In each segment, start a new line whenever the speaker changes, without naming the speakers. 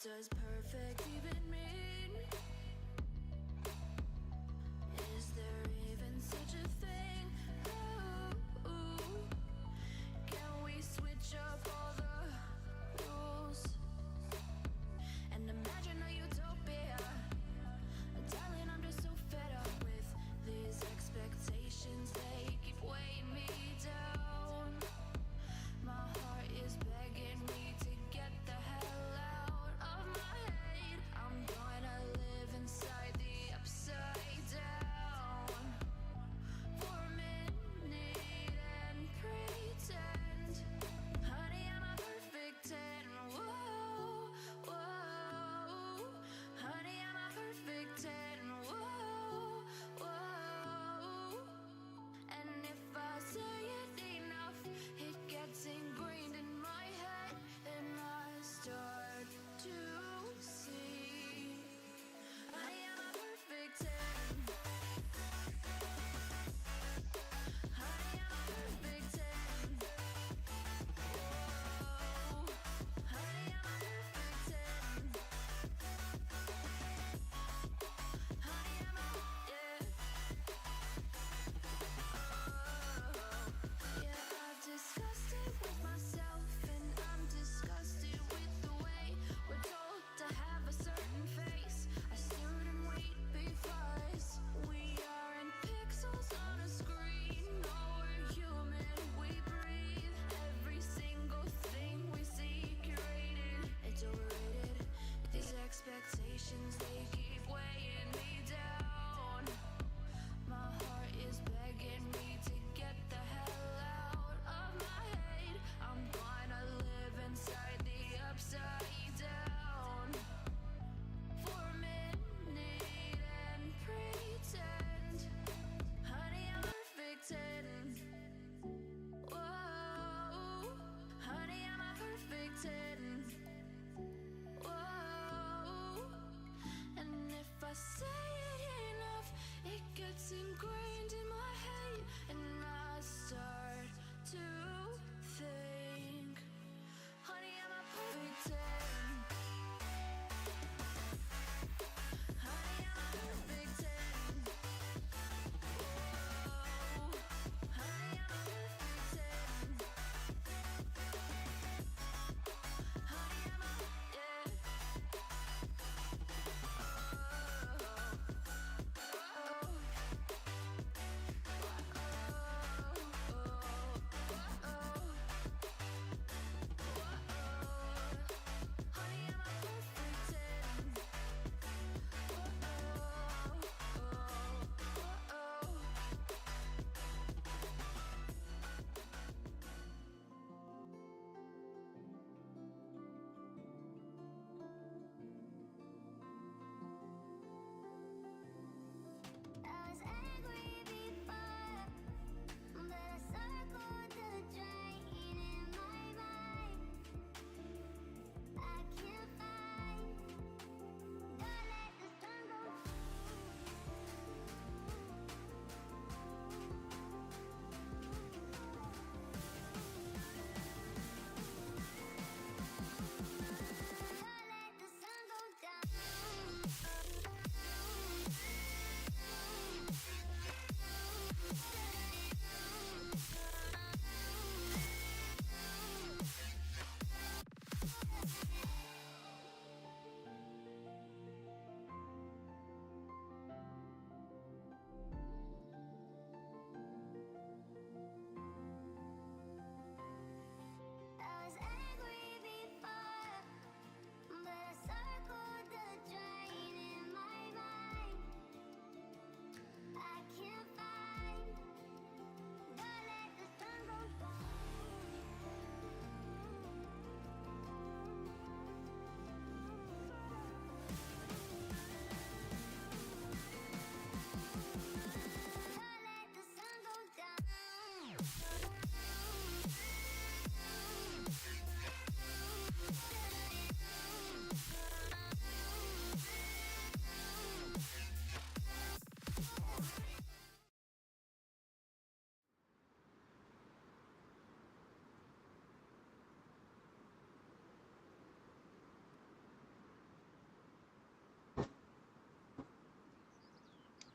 does perfect even mean? Is there even such a thing? Ooh, can we switch up all the rules and imagine a utopia? Darling, I'm just so fed up with these expectations. They keep weighing me down. My heart is begging me to get the hell out of my head. I'm gonna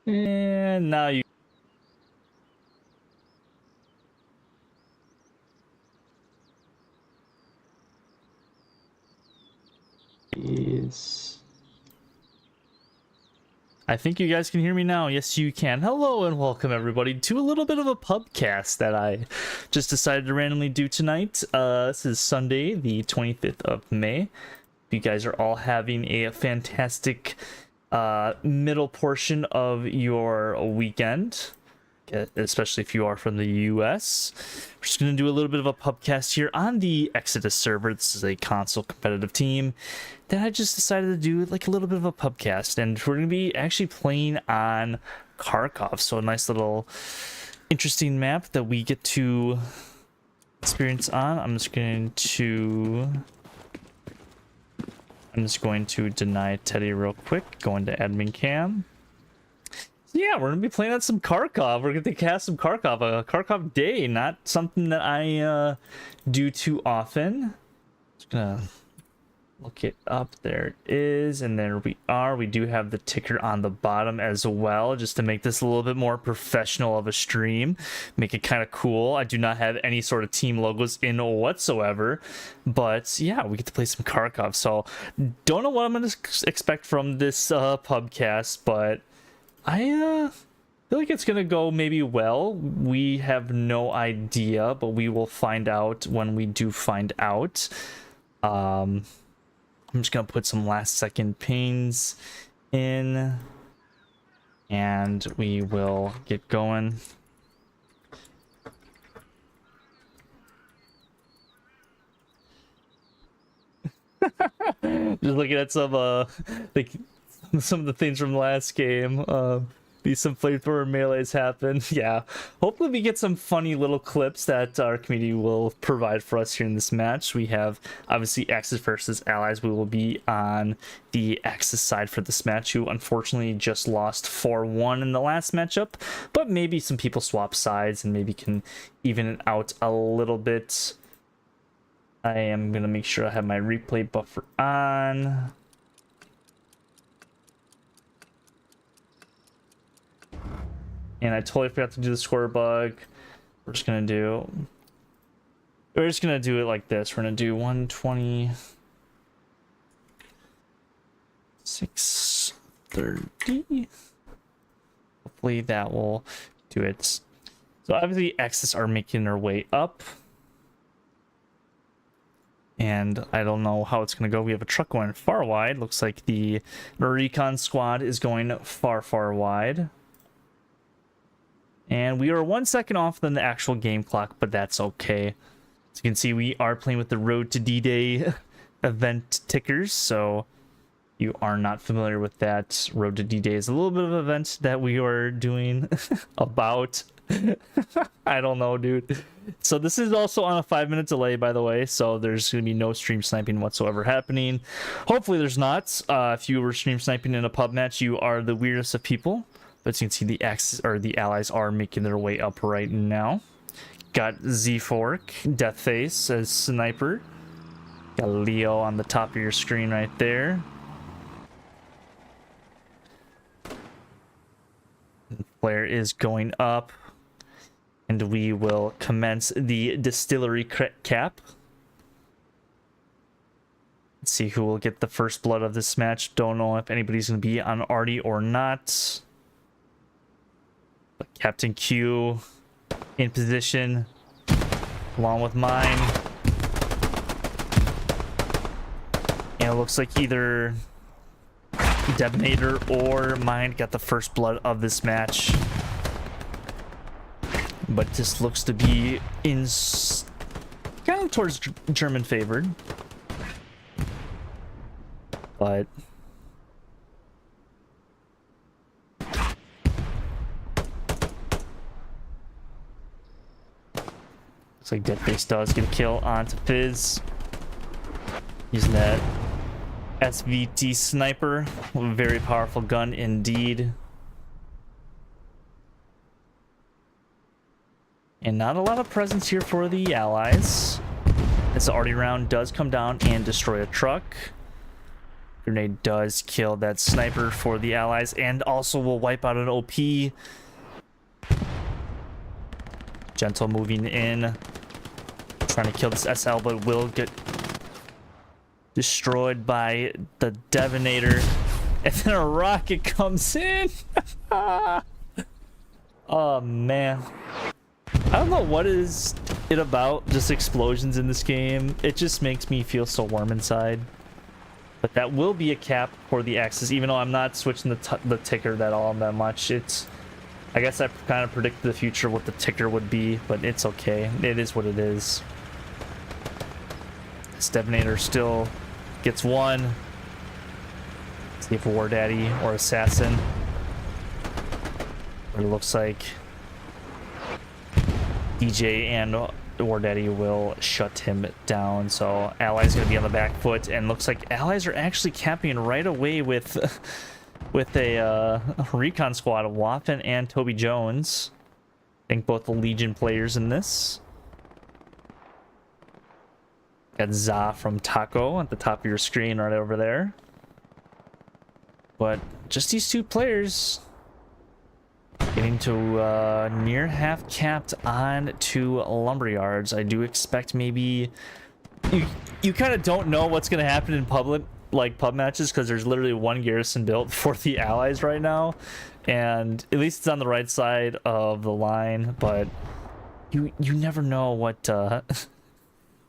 And now you. I think you guys can hear me now. Yes, you can. Hello and welcome everybody to a little bit of a pubcast that I just decided to randomly do tonight. This is Sunday, the 25th of May. You guys are all having a fantastic middle portion of your weekend, especially if you are from the US. We're just going to do a little bit of a pubcast here on the Exodus server. This is a console competitive team that I just decided to do like a little bit of a pubcast, and we're going to be actually playing on Kharkov, so a nice little interesting map that we get to experience on. I'm just going to deny Teddy real quick, go into admin cam. Yeah, we're gonna be playing on some Kharkov. We're gonna cast some Kharkov, a Kharkov day, not something that I do too often. Just gonna look it up. There it is, and there we are. We do have the ticker on the bottom as well, just to make this a little bit more professional of a stream, make it kind of cool. I do not have any sort of team logos in whatsoever, but yeah, we get to play some Kharkov. So don't know what I'm gonna expect from this pubcast, but I feel like it's gonna go maybe well. We have no idea, but we will find out when we do find out. I'm just gonna put some last second pings in and we will get going. Just looking at some like some of the things from last game. Some flamethrower melees happen. Yeah, hopefully we get some funny little clips that our community will provide for us here in this match. We have obviously Axis versus Allies. We will be on the Axis side for this match, who unfortunately just lost 4-1 in the last matchup, but maybe some people swap sides and maybe can even it out a little bit. I am gonna make sure I have my replay buffer on. And I totally forgot to do the score bug. We're just gonna do it like this. We're gonna do 120 630. Hopefully that will do it. So obviously Axis are making their way up, and I don't know how it's gonna go. We have a truck going far wide. Looks like the recon squad is going far wide. And we are 1 second off than the actual game clock, but that's okay. As you can see, we are playing with the Road to D-Day event tickers, so you are not familiar with that. Road to D-Day is a little bit of an event that we are doing about. I don't know, dude. So this is also on a 5-minute delay, by the way, so there's going to be no stream sniping whatsoever happening. Hopefully there's not. If you were stream sniping in a pub match, you are the weirdest of people. But as you can see, the Axis or the Allies are making their way up right now. Got Z-Fork, Deathface as sniper. Got Leo on the top of your screen right there. The flare is going up, and we will commence the distillery cap. Let's see who will get the first blood of this match. Don't know if anybody's going to be on Artie or not. But Captain Q in position along with mine, and it looks like either Detonator or mine got the first blood of this match, but this looks to be in kind of towards German favored, but looks like Deadface does get a kill onto Fizz using that SVT sniper. A very powerful gun indeed. And not a lot of presence here for the Allies, as the arty round does come down and destroy a truck. Grenade does kill that sniper for the allies and also will wipe out an OP. Gentle moving in. Trying to kill this SL, but will get destroyed by the Devonator. And then a rocket comes in. Oh, man. I don't know what is it about, just explosions in this game. It just makes me feel so warm inside. But that will be a cap for the Axis, even though I'm not switching the ticker that much. I guess I kind of predicted the future what the ticker would be, but it's okay. It is what it is. This Devonator still gets one. See if War Daddy or Assassin. But it looks like DJ and War Daddy will shut him down. So Allies gonna be on the back foot, and looks like Allies are actually capping right away with a recon squad of Waffen and Toby Jones. I think both the Legion players in this. Got Za from Taco at the top of your screen right over there. But just these two players getting to near half capped on to Lumberyards. I do expect maybe you kind of don't know what's going to happen in public, like pub matches, because there's literally one garrison built for the Allies right now, and at least it's on the right side of the line. But you never know what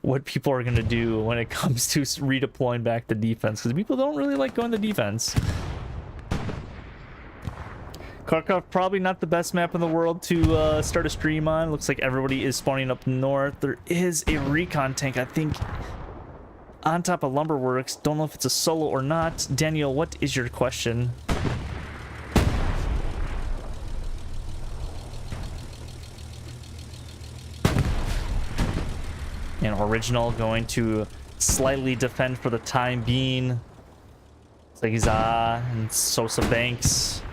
what people are going to do when it comes to redeploying back to defense, because people don't really like going to defense. Kharkov, probably not the best map in the world to start a stream on. Looks like everybody is spawning up north. There is a recon tank, I think, on top of Lumberworks. Don't know if it's a solo or not. Daniel, what is your question? And Original going to slightly defend for the time being. It's like Za and Sosa Banks.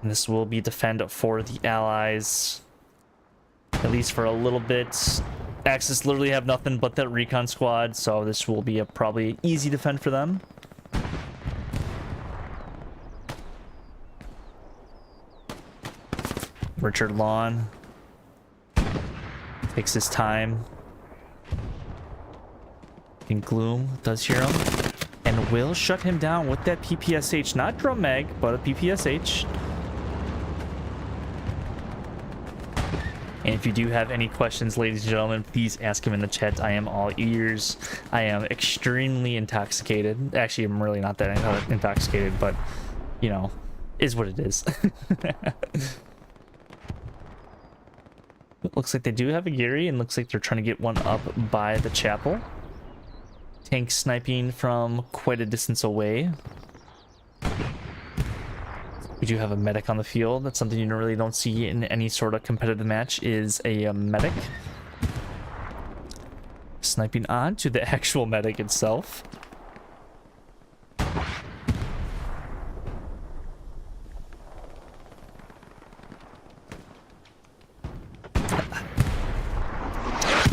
And this will be defend for the Allies, at least for a little bit. Axis literally have nothing but that recon squad, so this will be a probably easy defend for them. Richard Lawn takes his time. And Gloom does hear him and will shut him down with that PPSH. Not drum mag, but a PPSH. And if you do have any questions, ladies and gentlemen, please ask him in the chat. I am all ears. I am extremely intoxicated. Actually, I'm really not that intoxicated, but, you know, is what it is. It looks like they do have a Geary, and looks like they're trying to get one up by the chapel. Tank sniping from quite a distance away. We do have a medic on the field. That's something you really don't see in any sort of competitive match, is a medic. Sniping on to the actual medic itself.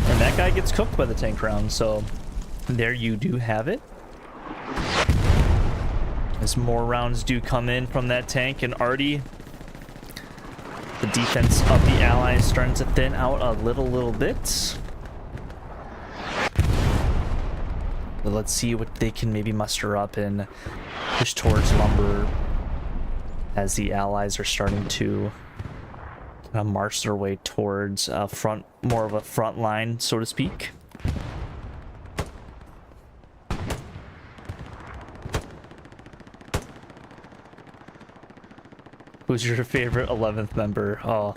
And that guy gets cooked by the tank round, so there you do have it. As more rounds do come in from that tank, and Artie, the defense of the Allies starting to thin out a little bit. But let's see what they can maybe muster up and push towards Lumber as the Allies are starting to march their way towards more of a front line, so to speak. Who's your favorite 11th member? Oh,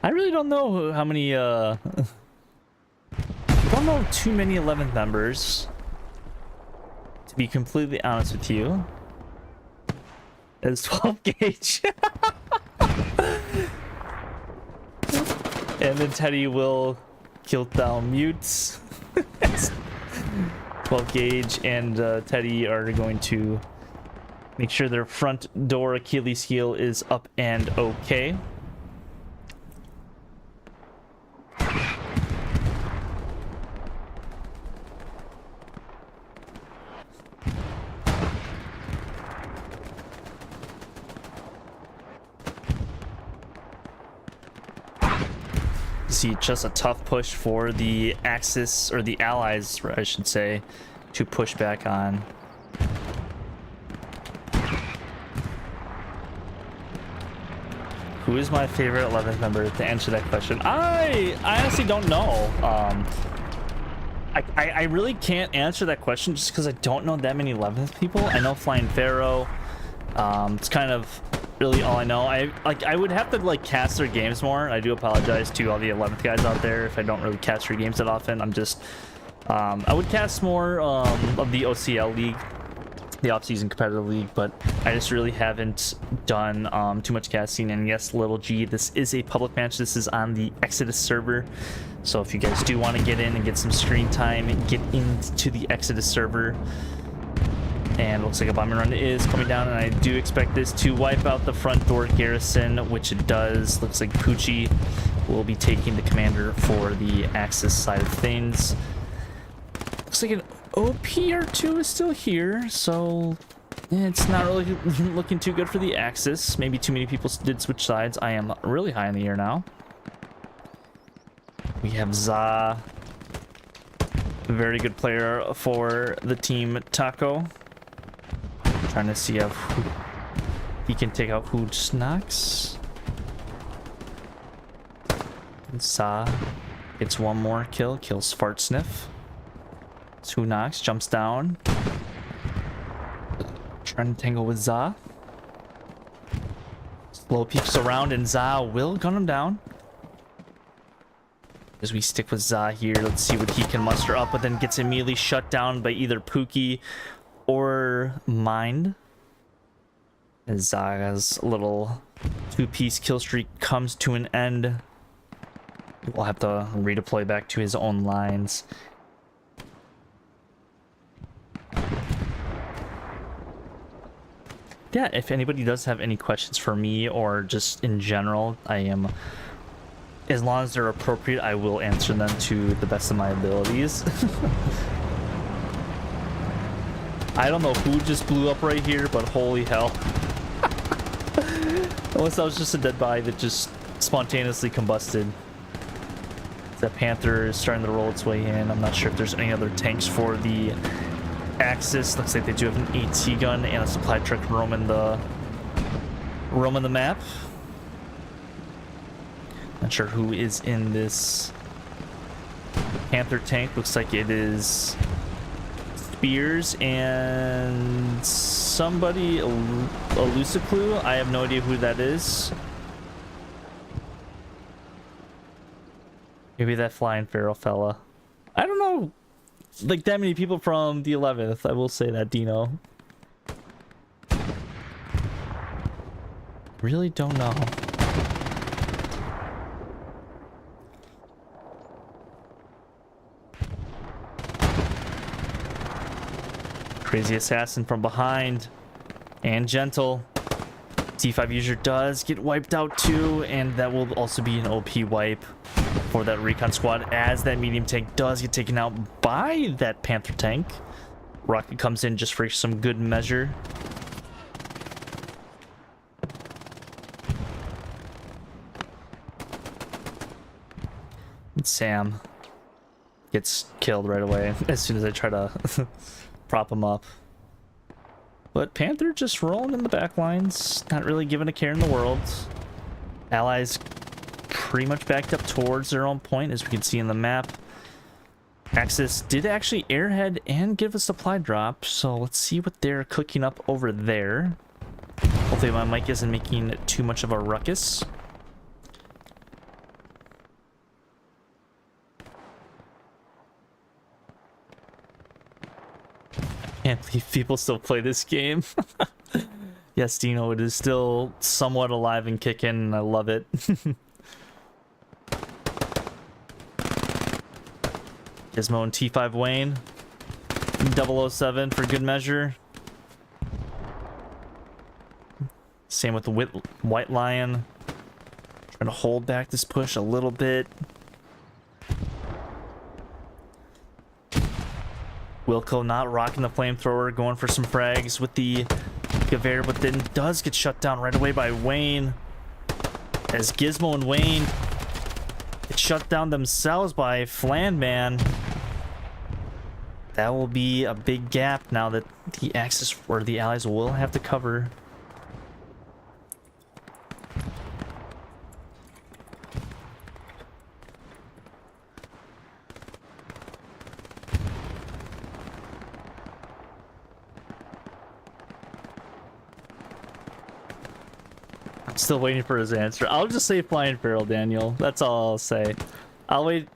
I really don't know how many, don't know too many 11th members, to be completely honest with you. It's 12 gauge. And then Teddy will kill down mutes. 12 gauge and Teddy are going to make sure their front door Achilles heel is up and okay. see just a tough push for the Axis, or the Allies, I should say, to push back on. Who is my favorite 11th member? To answer that question, I honestly don't know. I really can't answer that question just because I don't know that many 11th people. I know Flying Pharaoh. It's kind of really all I know. I would have to like cast their games more. I do apologize to all the 11th guys out there if I don't really cast your games that often. I'm just I would cast more of the OCL league, the off-season competitive league, but I just really haven't done too much casting. And yes, little G, this is a public match. This is on the Exodus server, so if you guys do want to get in and get some screen time and get into the Exodus server. And looks like a bombing run is coming down, and I do expect this to wipe out the front door garrison, which it does. Looks like Poochie will be taking the commander for the Axis side of things. Looks like an OP or two is still here, so it's not really looking too good for the Axis. Maybe too many people did switch sides. I am really high in the air now. We have Za, a very good player for the team Taco. Trying to see if he can take out Hoodsnacks. Za gets one more kill, kills Fart Sniff. Knocks, jumps down. Trying to tangle with Za. Slow peeks around and Za will gun him down. As we stick with Za here, let's see what he can muster up, but then gets immediately shut down by either Pookie or Mind. As Za's little two-piece kill streak comes to an end. We'll have to redeploy back to his own lines. Yeah, if anybody does have any questions for me or just in general, I am, as long as they're appropriate, I will answer them to the best of my abilities. I don't know who just blew up right here, but holy hell. Unless that was just a dead body that just spontaneously combusted. That Panther is starting to roll its way in. I'm not sure if there's any other tanks for the Axis. Looks like they do have an AT gun and a supply truck roaming the map. Not sure who is in this Panther tank. Looks like it is Spears and somebody, a Luciclu. I have no idea who that is. Maybe that Flying Pharaoh fella. I don't know, like, that many people from the 11th. I will say that, Dino. Really don't know. Crazy assassin from behind. And gentle. T5 user does get wiped out too, and that will also be an OP wipe for that recon squad, as that medium tank does get taken out by that Panther tank. Rocket comes in just for some good measure. And Sam gets killed right away as soon as I try to prop him up. But Panther just rolling in the back lines, not really giving a care in the world. Allies pretty much backed up towards their own point, as we can see in the map. Axis did actually airhead and give a supply drop, so let's see what they're cooking up over there. Hopefully my mic isn't making too much of a ruckus. Can't believe people still play this game. Yes, Dino, it is still somewhat alive and kicking, and I love it. Gizmo and T5 Wayne. 007 for good measure. Same with the White Lion. Trying to hold back this push a little bit. Wilco not rocking the flamethrower, going for some frags with the Gewehr, but then does get shut down right away by Wayne. As Gizmo and Wayne get shut down themselves by Flan Man. That will be a big gap now that the Axis or the Allies will have to cover. I'm still waiting for his answer. I'll just say Flying Feral, Daniel. That's all I'll say. I'll wait.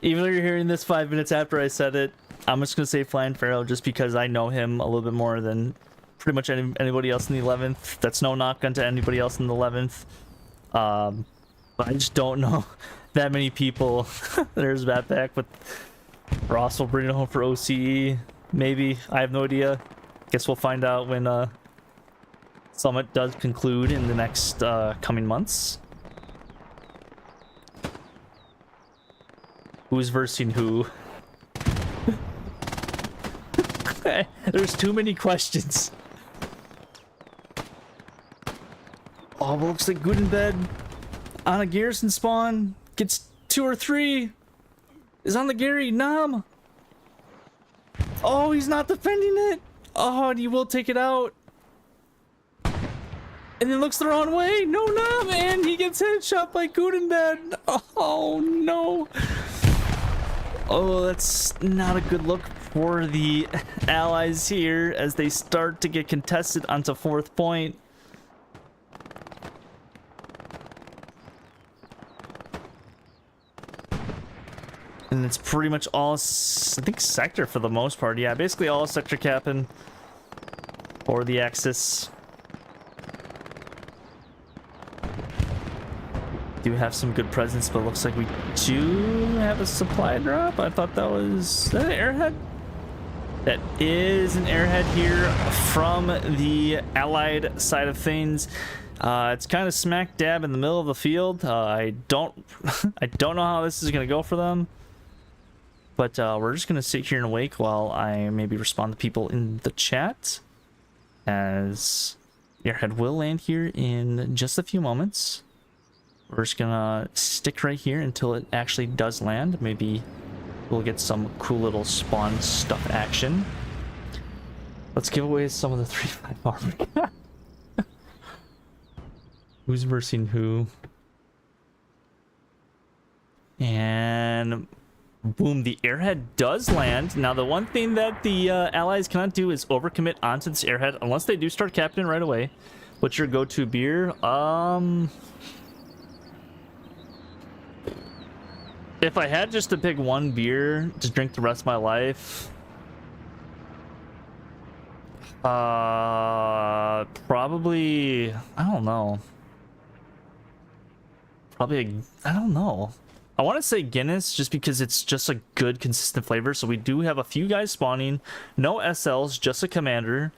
Even though you're hearing this 5 minutes after I said it, I'm just going to say Flying Feral just because I know him a little bit more than pretty much anybody else in the 11th. That's no knock onto anybody else in the 11th. But I just don't know that many people. There's Backpack, but Ross will bring it home for OCE. Maybe. I have no idea. Guess we'll find out when Summit does conclude in the next coming months. Who's versing who? There's too many questions. Oh, it looks like Gutenbed on a garrison spawn gets 2 or 3. Is on the Gary Nam. Oh, he's not defending it. Oh, and he will take it out. And then looks the wrong way. No, Nam, and he gets headshot by Gutenbed. Oh no. Oh, that's not a good look for the Allies here as they start to get contested onto 4th point. And it's pretty much all, I think, sector for the most part. Yeah, basically all sector capping for the Axis. Do have some good presence, but looks like we do have a supply drop. I thought that was... Is that an airhead? That is an airhead here from the Allied side of things. It's kind of smack dab in the middle of the field. I don't know how this is going to go for them. But we're just going to sit here and wait while I maybe respond to people in the chat. As airhead will land here in just a few moments. We're just gonna stick right here until it actually does land. Maybe we'll get some cool little spawn stuff action. Let's give away some of the 3-5 armor. Who's versing who? And boom, the airhead does land. Now, the one thing that the Allies cannot do is overcommit onto this airhead unless they do start capping right away. What's your go-to beer? If I had just to pick one beer to drink the rest of my life, probably, I don't know. Probably, I don't know. I want to say Guinness just because it's just a good, consistent flavor. So we do have a few guys spawning. No SLs, just a commander.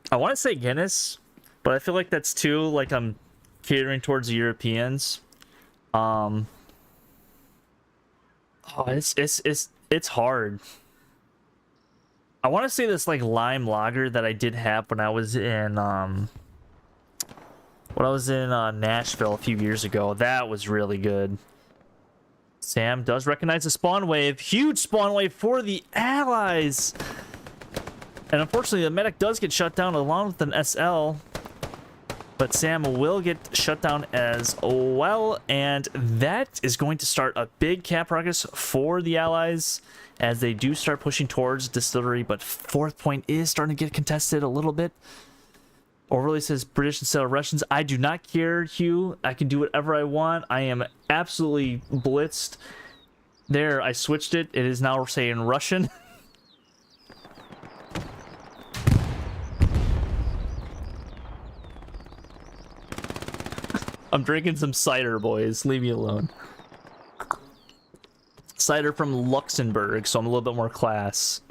I want to say Guinness, but I feel like that's too, like I'm catering towards the Europeans. Oh, it's hard. I want to say this like lime lager that I did have when I was in Nashville a few years ago. That was really good. Sam does recognize the spawn wave. Huge spawn wave for the Allies. And unfortunately, the medic does get shut down along with an SL. But Sam will get shut down as well, and that is going to start a big cap progress for the Allies as they do start pushing towards distillery, but 4th point is starting to get contested a little bit. Overlay says British instead of Russians. I do not care, Hugh. I can do whatever I want. I am absolutely blitzed. There, I switched it. It is now saying Russian. I'm drinking some cider, boys. Leave me alone. Cider from Luxembourg, so I'm a little bit more class.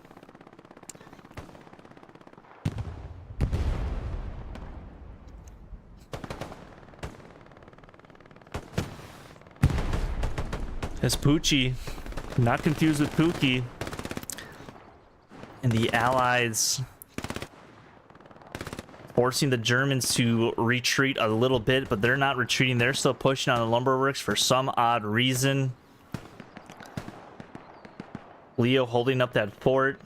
It's Poochie. Not confused with Pookie. And the Allies forcing the Germans to retreat a little bit, but they're not retreating. They're still pushing on the lumber works for some odd reason. Leo holding up that fort.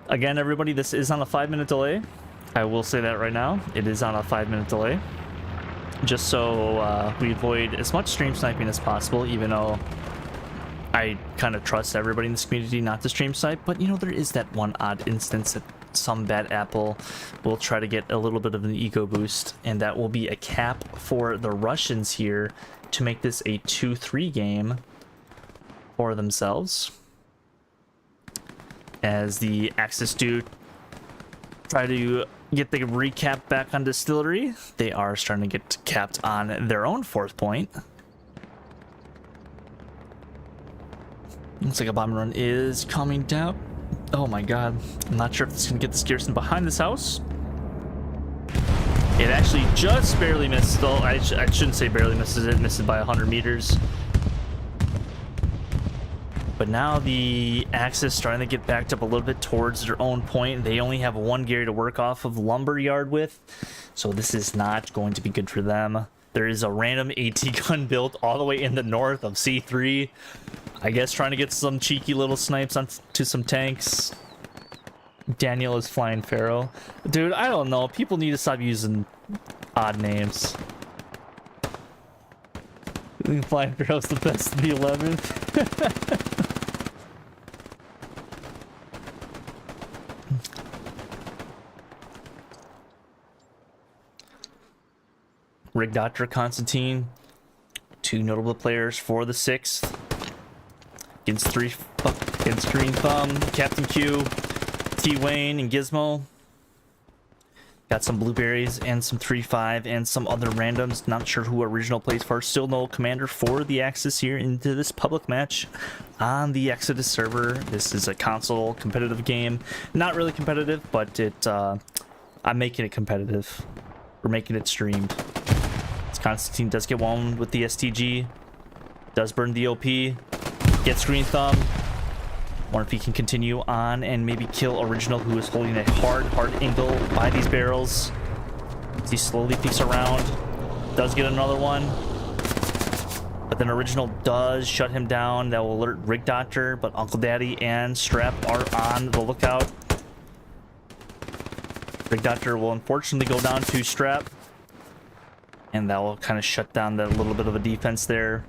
Again, everybody, this is on a 5-minute delay. I will say that right now. It is on a 5-minute delay. Just so we avoid as much stream sniping as possible, even though I kind of trust everybody in this community not to stream snipe. But, you know, there is that one odd instance that some bad apple will try to get a little bit of an ego boost. And that will be a cap for the Russians here to make this a 2-3 game for themselves. As the Axis do try to get the recap back on distillery, they are starting to get capped on their own 4th point. Looks like a bomb run is coming down. Oh my god. I'm not sure if it's going to get this garrison behind this house. It actually just barely missed. Though I shouldn't say barely misses it. Misses by 100 meters. But now the Axis starting to get backed up a little bit towards their own point. They only have 1 Gary to work off of lumberyard with. So this is not going to be good for them. There is a random AT gun built all the way in the north of C3. I guess trying to get some cheeky little snipes onto some tanks. Daniel is flying Pharaoh. Dude, I don't know. People need to stop using odd names. I think flying Pharaoh's the best of the 11th. Rig Doctor, Constantine, 2 notable players for the 6th. Against Green Thumb, Captain Q, T Wayne, and Gizmo. Got some blueberries and some 3-5 and some other randoms. Not sure who original plays first. Still no commander for the Axis here into this public match on the Exodus server. This is a console competitive game. Not really competitive, but I'm making it competitive. We're making it streamed. Constantine does get one with the STG. Does burn the OP. Gets Green Thumb. Wonder if he can continue on and maybe kill Original, who is holding a hard angle by these barrels. As he slowly peeks around. Does get another one. But then Original does shut him down. That will alert Rig Doctor, but Uncle Daddy and Strap are on the lookout. Rig Doctor will unfortunately go down to Strap. And that will kind of shut down that little bit of a defense there.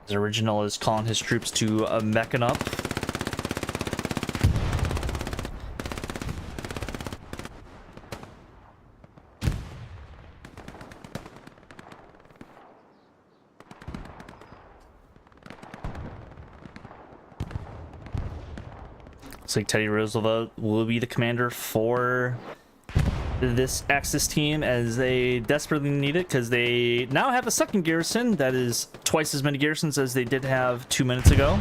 His Original is calling his troops to beckon up. Looks like Teddy Roosevelt will be the commander for this Axis team, as they desperately need it, because they now have a 2nd garrison that is twice as many garrisons as they did have 2 minutes ago.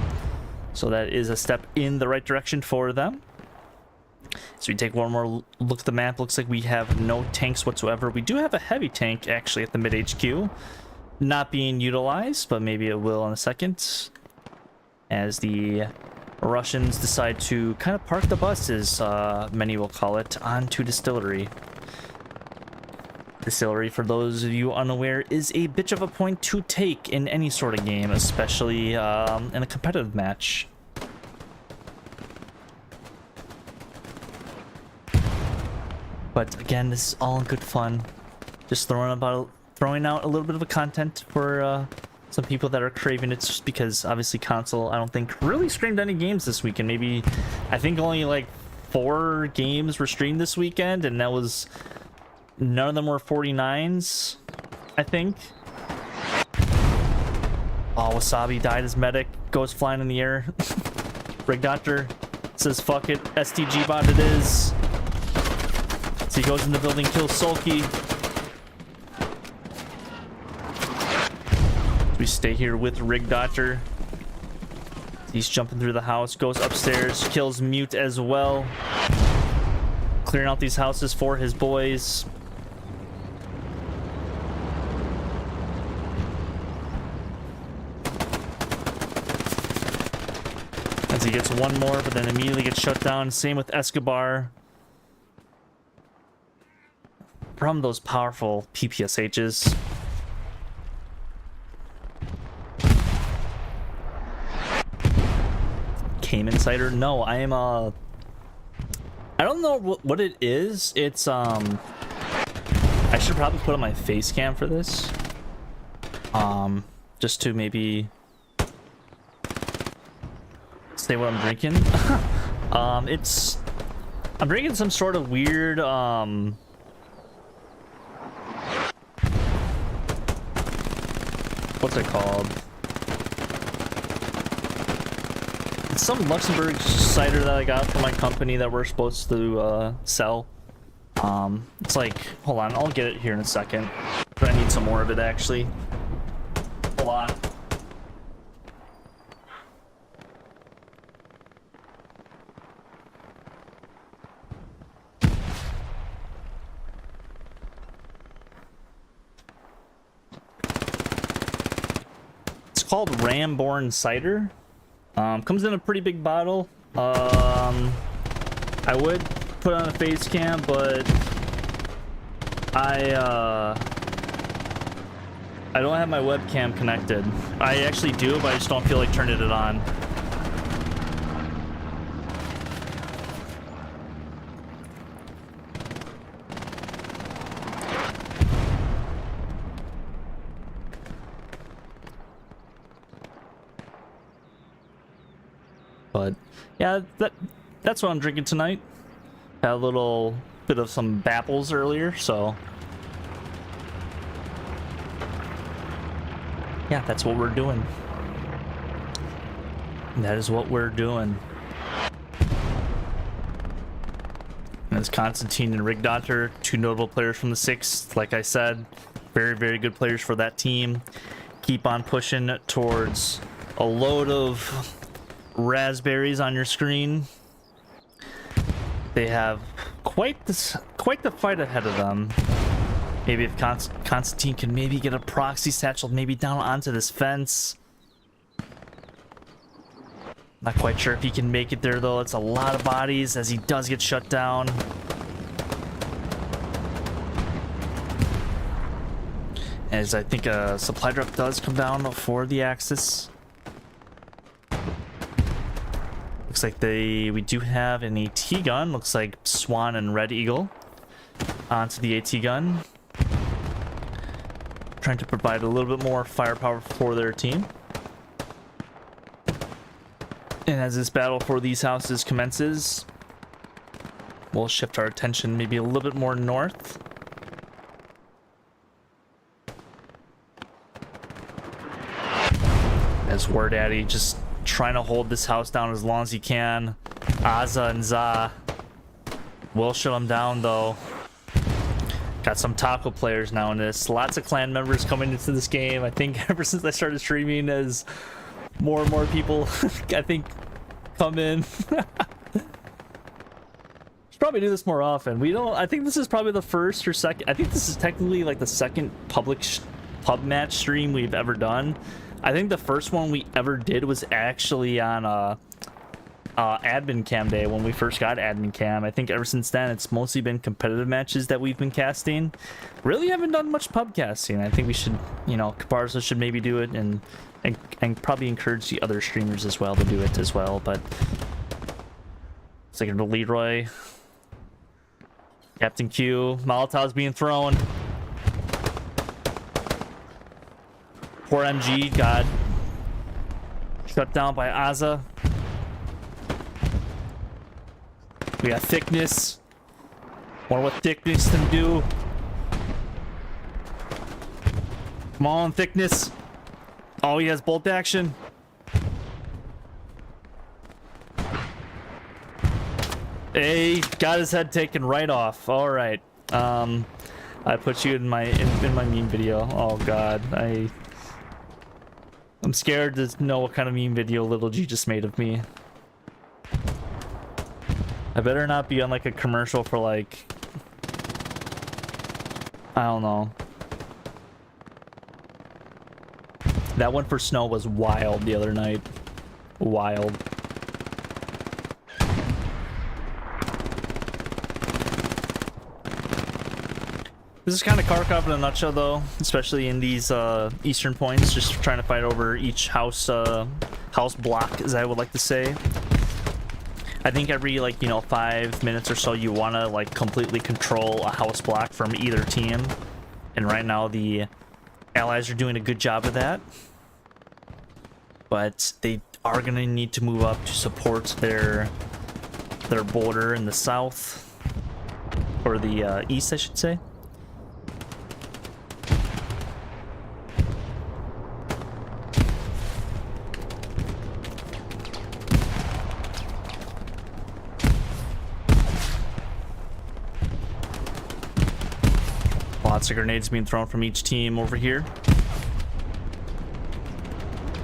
So that is a step in the right direction for them. So we take one more look at the map. Looks like we have no tanks whatsoever. We do have a heavy tank actually at the mid HQ, not being utilized, but maybe it will in a second, as the Russians decide to kind of park the bus, as many will call it, onto Distillery. Distillery, for those of you unaware, is a bitch of a point to take in any sort of game, especially in a competitive match. But again, this is all in good fun. Just throwing out a little bit of a content for some people that are craving it, just because obviously console, I don't think, really streamed any games this weekend. Maybe, I think only like 4 games were streamed this weekend, and that was, none of them were 49s, I think. Oh, Wasabi died as medic, goes flying in the air. Rig Doctor says fuck it, STG bot it is. So he goes in the building, kills Sulky. We stay here with Rig Doctor. He's jumping through the house, goes upstairs, kills Mute as well. Clearing out these houses for his boys. as he gets one more, but then immediately gets shut down. Same with Escobar. From those powerful PPSHs. Cayman Cider? No, I am I don't know what it is. It's I should probably put on my face cam for this. Just to maybe say what I'm drinking. I'm drinking some sort of weird what's it called? It's some Luxembourg cider that I got from my company that we're supposed to sell. It's like, hold on, I'll get it here in a second. But I need some more of it actually. Hold on. It's called Ramborn Cider. Comes in a pretty big bottle. I would put on a face cam, but I don't have my webcam connected. I actually do, but I just don't feel like turning it on. But yeah, that's what I'm drinking tonight. Had a little bit of some bapples earlier, so yeah, that's what we're doing. That is what we're doing. And it's Constantine and Rigdotter, two notable players from the 6th. Like I said, very, very good players for that team. Keep on pushing towards a load of raspberries on your screen. They have quite the fight ahead of them. Maybe if Constantine can maybe get a proxy satchel maybe down onto this fence. Not quite sure if he can make it there though. It's a lot of bodies as he does get shut down. As I think a supply drop does come down for the Axis. Looks like we do have an AT gun. Looks like Swan and Red Eagle onto the AT gun. Trying to provide a little bit more firepower for their team. And as this battle for these houses commences, we'll shift our attention maybe a little bit more north. As War Daddy just trying to hold this house down as long as he can. Aza and Za will shut him down though. Got some taco players now in this. Lots of clan members coming into this game. I think ever since I started streaming, as more and more people I think come in. Should probably do this more often. I think this is probably the first or second. I think this is technically like the second public pub match stream we've ever done. I think the first one we ever did was actually on admin cam day when we first got admin cam. I think ever since then it's mostly been competitive matches that we've been casting. Really haven't done much pub casting. I think we should, Caparzo should maybe do it and probably encourage the other streamers as well to do it as well. But it's like Leroy, Captain Q, Molotov's being thrown. Poor MG got shut down by Aza. We got Thickness. Wonder what Thickness can do. Come on, Thickness. Oh, he has bolt action. Hey, got his head taken right off. All right. I put you in my meme video. Oh God, I'm scared to know what kind of meme video Little G just made of me. I better not be on like a commercial for like, I don't know. That one for Snow was wild the other night. Wild. This is kind of Kharkov in a nutshell, though, especially in these eastern points, just trying to fight over each house block, as I would like to say. I think every, like, you know, 5 minutes or so, you want to, like, completely control a house block from either team. And right now, the Allies are doing a good job of that. But they are going to need to move up to support their border in the south. Or the east, I should say. Lots of grenades being thrown from each team over here.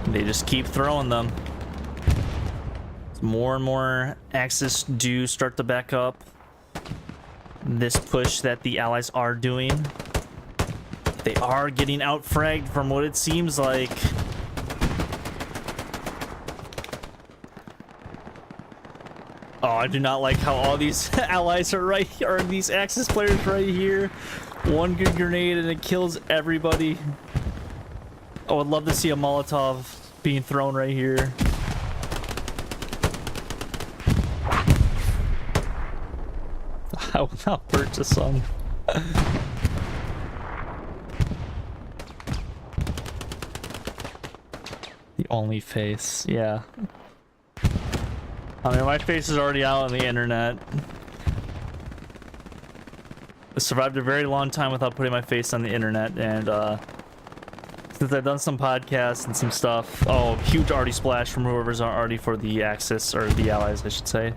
They just keep throwing them. More and more Axis do start to back up this push that the Allies are doing. They are getting out-fragged from what it seems like. Oh, I do not like how all these Allies are right here, or these Axis players right here. One good grenade and it kills everybody. I would love to see a Molotov being thrown right here. I will not purchase some. The only face, yeah. I mean, my face is already out on the internet. I survived a very long time without putting my face on the internet, and since I've done some podcasts and some stuff. Oh, huge arty splash from whoever's already for the Axis, or the Allies, I should say.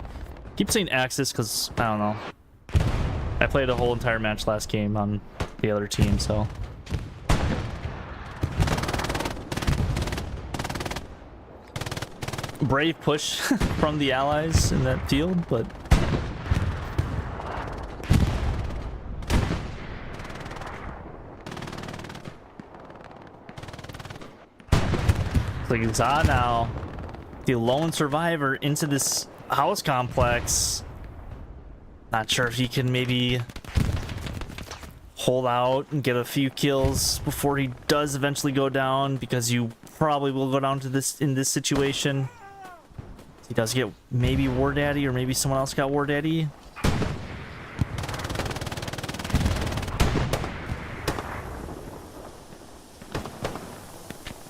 Keep saying Axis because I don't know. I played a whole entire match last game on the other team, so. Brave push from the Allies in that field, but. It's like Za now, the lone survivor into this house complex. Not sure if he can maybe hold out and get a few kills before he does eventually go down, because you probably will go down to this in this situation. He does get maybe War Daddy, or maybe someone else got War Daddy.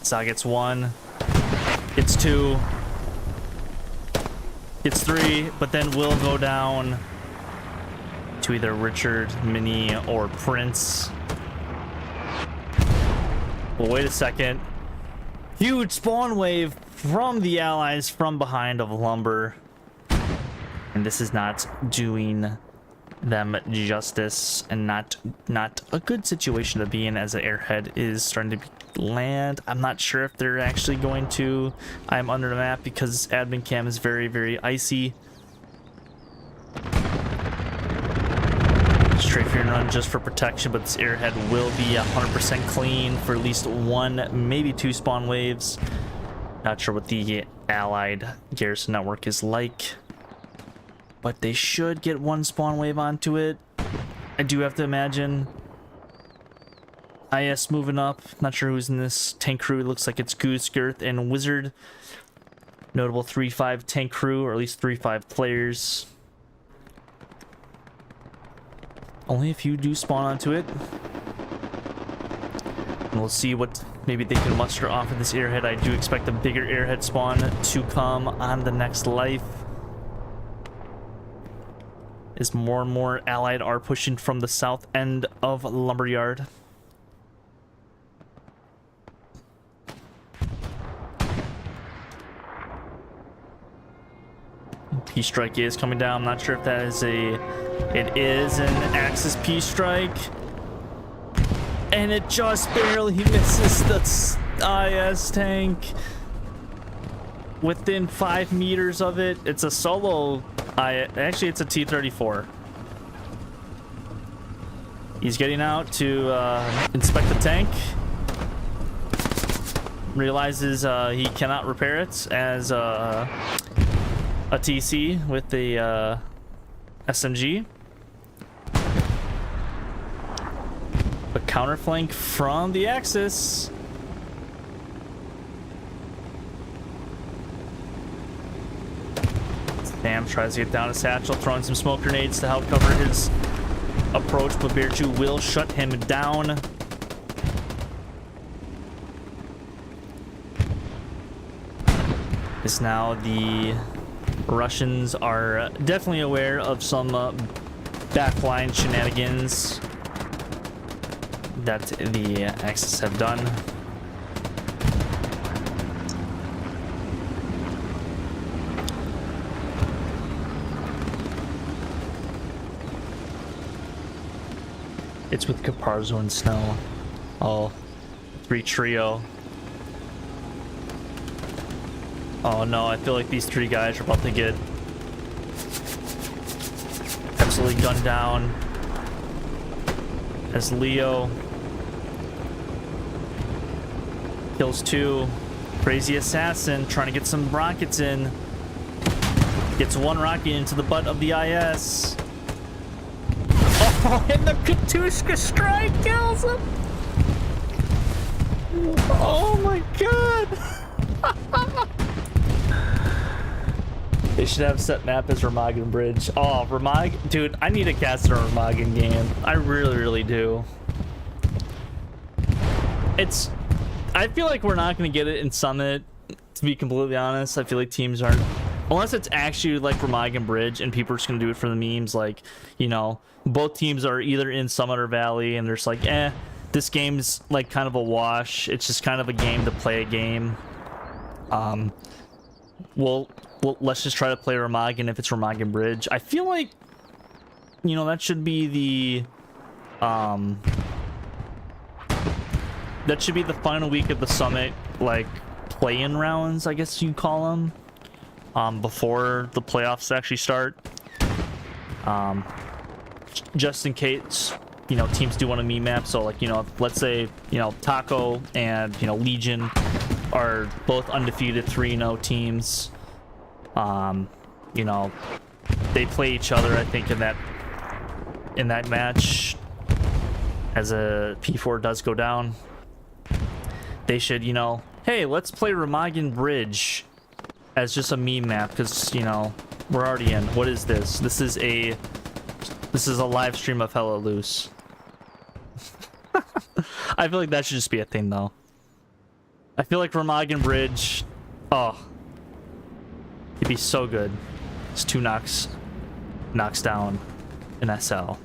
Za gets one. Gets two. Gets three, but then will go down to either Richard, Mini, or Prince. Well, wait a second. Huge spawn wave from the Allies from behind of Lumber. And this is not doing them justice, and not a good situation to be in, as the airhead is starting to land. I'm not sure if they're actually going to. I'm under the map because admin cam is very, very icy. Strafe and run just for protection, but this airhead will be 100% clean for at least one, maybe two spawn waves. Not sure what the allied garrison network is like, but they should get one spawn wave onto it. I do have to imagine. IS moving up. Not sure who's in this tank crew. It looks like it's Goose, Girth, and Wizard. Notable 3-5 tank crew, or at least 3-5 players. Only a few do spawn onto it. And we'll see what maybe they can muster off of this airhead. I do expect a bigger airhead spawn to come on the next life, as more and more allied are pushing from the south end of Lumberyard. P-Strike is coming down. I'm not sure if that is it is an Axis P-Strike. And it just barely misses the IS tank. Within 5 meters of it. It's a solo. Actually, it's a T-34. He's getting out to inspect the tank. Realizes he cannot repair it as a TC with the SMG. counterflank from the Axis. Sam tries to get down to Satchel, throwing some smoke grenades to help cover his approach, but Bearju will shut him down. Is now the Russians are definitely aware of some backline shenanigans that the Axis have done. It's with Caparzo and Snow. Oh, 3 trio. Oh no, I feel like these 3 guys are about to get absolutely gunned down. As Leo kills 2. Crazy Assassin trying to get some rockets in. Gets 1 rocket into the butt of the IS. Oh, and the Katushka strike kills him! Oh my god! They should have set map as Remagen Bridge. Oh, dude, I need a cast a Remagen game. I really do. I feel like we're not going to get it in Summit, to be completely honest. I feel like teams aren't, unless it's actually like Remagen Bridge and people are just going to do it for the memes, like, you know, both teams are either in Summit or Valley and they're just like, this game's like kind of a wash. It's just kind of a game to play a game. Well, let's just try to play Remagen if it's Remagen Bridge. I feel like, you know, that should be the final week of the Summit, like, play-in rounds, I guess you call them, before the playoffs actually start. Just in case, you know, teams do want a meme map. So, like, you know, let's say, you know, Taco and, you know, Legion are both undefeated 3-0 teams. You know, they play each other, I think, in that match, as a P4 does go down. They should, you know, hey, let's play Remagen Bridge as just a meme map, because, you know, we're already in. What is this? This is a live stream of Hella Loose. I feel like that should just be a thing, though. I feel like Remagen Bridge, oh, it'd be so good. It's 2 knocks down an SL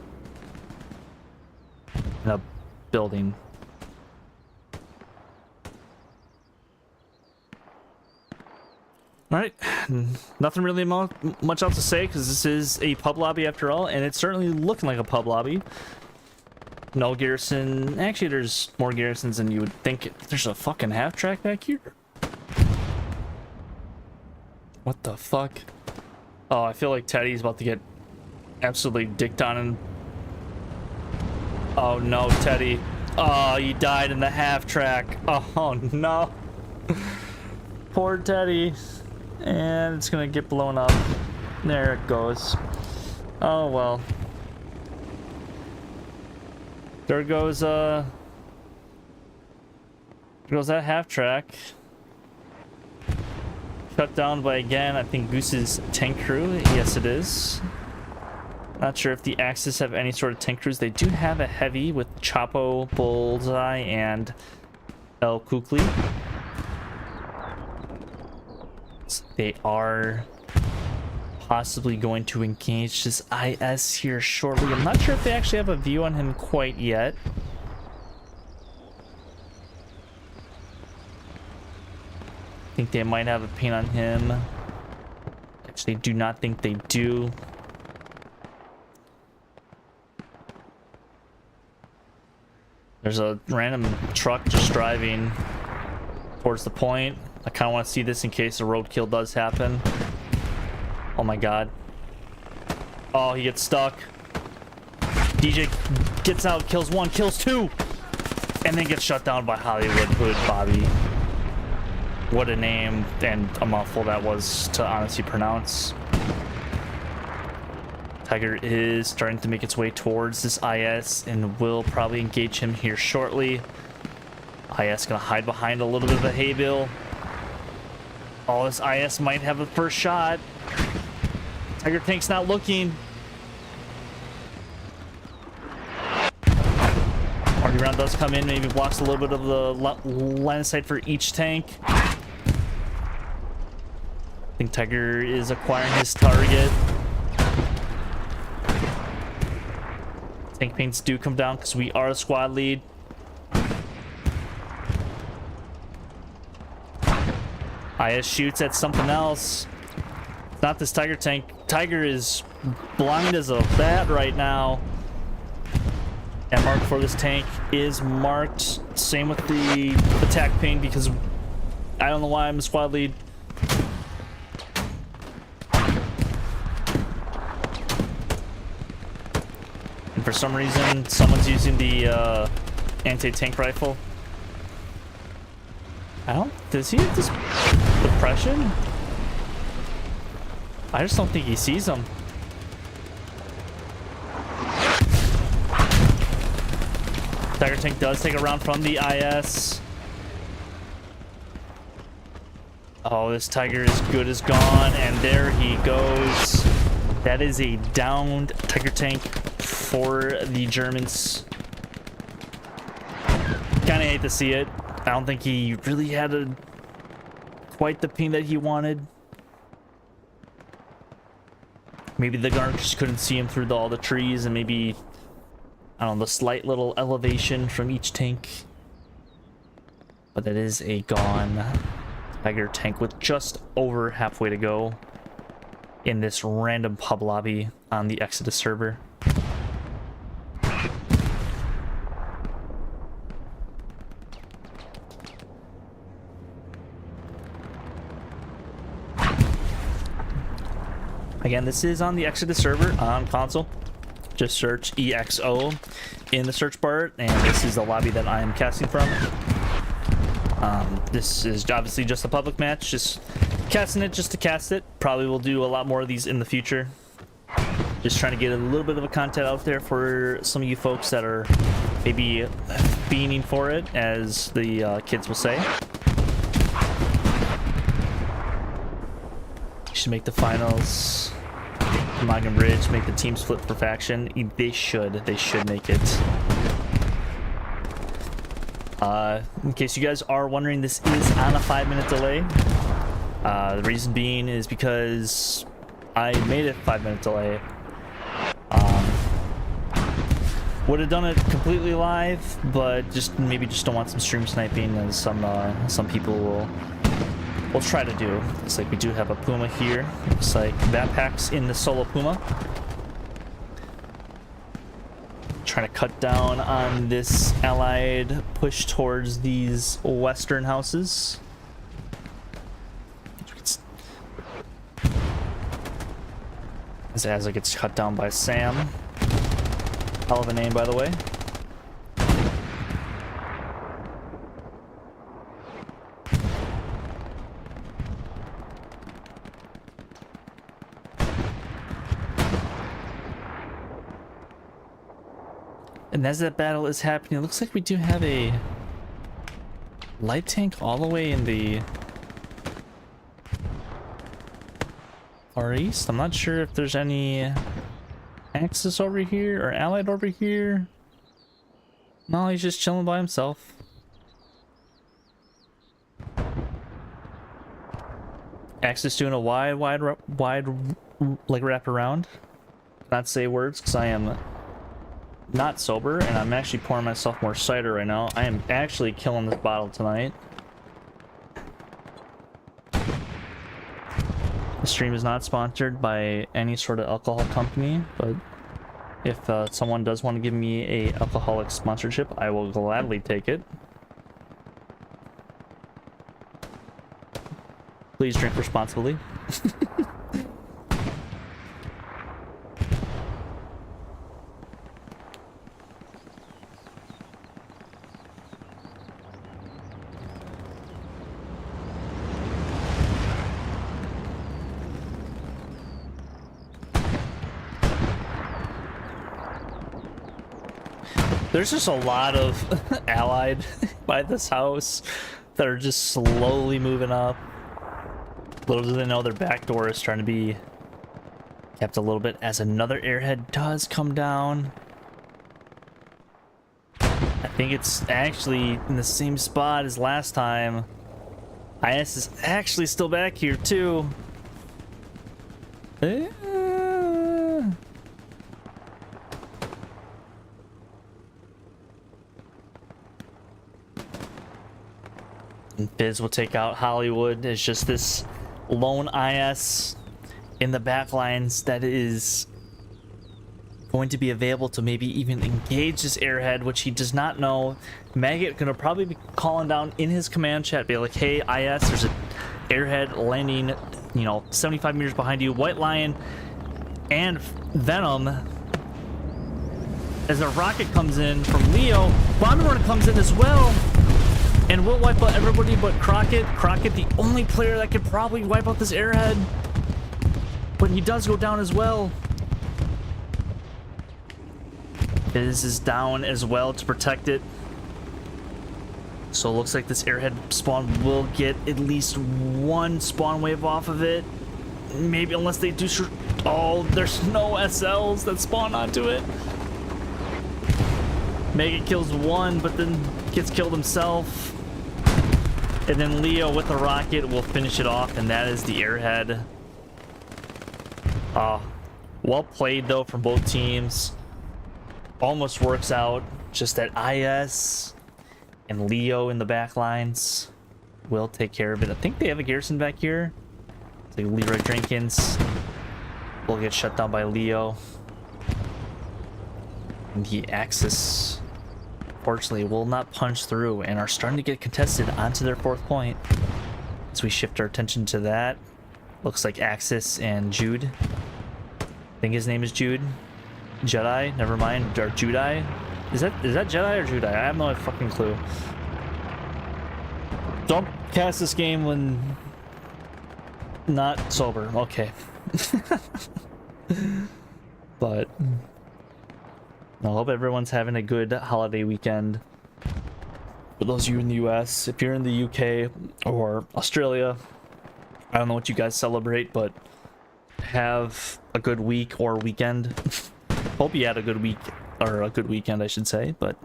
in a building. All right, nothing really much else to say, because this is a pub lobby after all, and it's certainly looking like a pub lobby. No garrison. Actually, there's more garrisons than you would think. There's a fucking half track back here. What the fuck? Oh, I feel like Teddy's about to get absolutely dicked on. And oh no, Teddy. Oh, you died in the half track. Oh no. Poor Teddy. And it's gonna get blown up. There it goes. Oh well. There goes that half track. Shut down by, again, I think Goose's tank crew. Yes, it is. Not sure if the Axis have any sort of tank crews. They do have a heavy with Chapo, Bullseye, and El Kukli. They are possibly going to engage this IS here shortly. I'm not sure if they actually have a view on him quite yet. I think they might have a ping on him. Actually, do not think they do. There's a random truck just driving towards the point. I kind of want to see this in case a roadkill does happen. Oh my god. Oh, he gets stuck. DJ gets out, kills 1, kills 2, and then gets shut down by Hollywood Hood Bobby. What a name and a mouthful that was to honestly pronounce. Tiger is starting to make its way towards this IS and will probably engage him here shortly. IS gonna hide behind a little bit of a hay bale. Oh, this IS might have the first shot. Tiger tank's not looking. Party round does come in, maybe blocks a little bit of the line of sight for each tank. I think Tiger is acquiring his target. Tank paints do come down because we are a squad lead. IS shoots at something else. It's not this Tiger tank. Tiger is blind as a bat right now. And mark for this tank is marked. Same with the attack paint because I don't know why I'm a squad lead. And for some reason, someone's using the anti-tank rifle. Does he have this depression? I just don't think he sees them. Tiger tank does take a round from the IS. Oh, this Tiger is good as gone, and there he goes. That is a downed Tiger tank for the Germans. Kind of hate to see it. I don't think he really had quite the ping that he wanted. Maybe the guard just couldn't see him through all the trees, and maybe, I don't know, the slight little elevation from each tank. But that is a gone Tiger tank with just over halfway to go in this random pub lobby on the Exodus server. Again, this is on the Exodus server on console. Just search EXO in the search bar, and this is the lobby that I am casting from. This is obviously just a public match, just casting it just to cast it. Probably will do a lot more of these in the future. Just trying to get a little bit of a content out there for some of you folks that are maybe fiending for it, as the kids will say. Should make the finals. Magnum Bridge, make the team split for faction. They should make it. In case you guys are wondering, this is on a 5-minute delay. The reason being is because I made it 5-minute delay. Would have done it completely live, but maybe just don't want some stream sniping, as some people will try to do. Looks like we do have a Puma here. Looks like that pack's in the solo Puma. Trying to cut down on this allied push towards these western houses. As Azza gets cut down by Sam. Hell of a name, by the way. And as that battle is happening, it looks like we do have a light tank all the way in the far east. I'm not sure if there's any Axis over here or Allied over here. No, he's just chilling by himself. Axis doing a wide like wrap around. Not say words because I am not sober, and I'm actually pouring myself more cider right now. I am actually killing this bottle tonight. The stream is not sponsored by any sort of alcohol company, but if someone does want to give me a alcoholic sponsorship, I will gladly take it. Please drink responsibly. There's just a lot of allied by this house that are just slowly moving up. Little do they know their back door is trying to be kept a little bit as another airhead does come down. I think it's actually in the same spot as last time. IS is actually still back here too. And Fizz will take out Hollywood. It's just this lone IS in the back lines that is going to be available to maybe even engage this airhead, which he does not know. Maggot gonna probably be calling down in his command chat, be like, hey, IS, there's an airhead landing, you know, 75 meters behind you. White Lion and Venom. As a rocket comes in from Leo, Bomber Run comes in as well. And we'll wipe out everybody but Crockett. Crockett, the only player that could probably wipe out this airhead. But he does go down as well. Fizz is down as well to protect it. So it looks like this airhead spawn will get at least one spawn wave off of it. Maybe unless they do... Oh, there's no SLs that spawn onto it. Maggot kills one, but then gets killed himself. And then Leo with a rocket will finish it off, and that is the airhead. Well played though from both teams. Almost works out. Just that IS and Leo in the back lines will take care of it. I think they have a garrison back here. So Leroy Jenkins will get shut down by Leo. And the Axis, fortunately, will not punch through and are starting to get contested onto their 4th point. As we shift our attention to that, looks like Axis and Jude. I think his name is Jude. Jedi, never mind, or Judai. Is that Jedi or Judai? I have no fucking clue. Don't cast this game when not sober. Okay. But I hope everyone's having a good holiday weekend. For those of you in the US, if you're in the UK or Australia, I don't know what you guys celebrate, but have a good week or weekend. Hope you had a good week, or a good weekend, I should say, but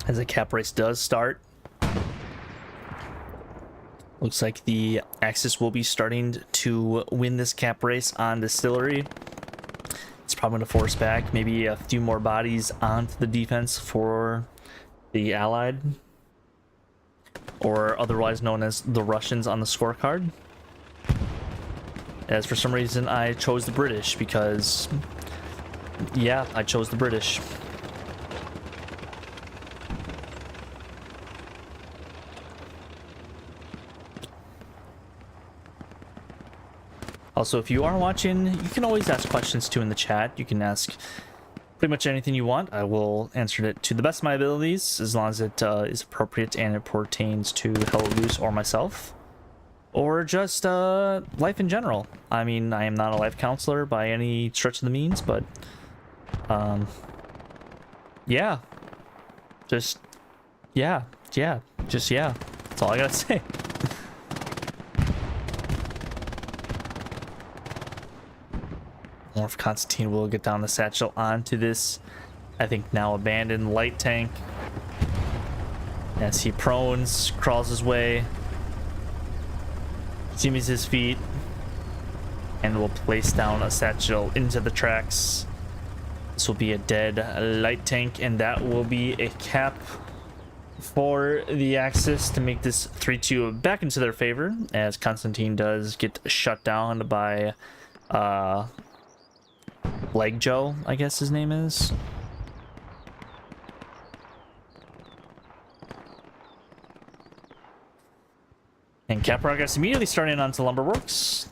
as the cap race does start, looks like the Axis will be starting to win this cap race on Distillery. It's probably going to force back maybe a few more bodies onto the defense for the Allied, or otherwise known as the Russians on the scorecard. As for some reason I chose the British, because yeah, I chose the British. Also, if you are watching, you can always ask questions too in the chat. You can ask pretty much anything you want. I will answer it to the best of my abilities, as long as it is appropriate and it pertains to Hello Goose or myself, or just life in general. I mean, I am not a life counselor by any stretch of the means, but yeah, just yeah, that's all I gotta say. Morph Constantine will get down the satchel onto this, I think now abandoned light tank, as he prones, crawls his way, zoomies his feet, and will place down a satchel into the tracks. This will be a dead light tank, and that will be a cap for the Axis to make this 3-2 back into their favor, as Constantine does get shut down by Leg Joe, I guess his name is. And cap progress immediately starting onto Lumberworks.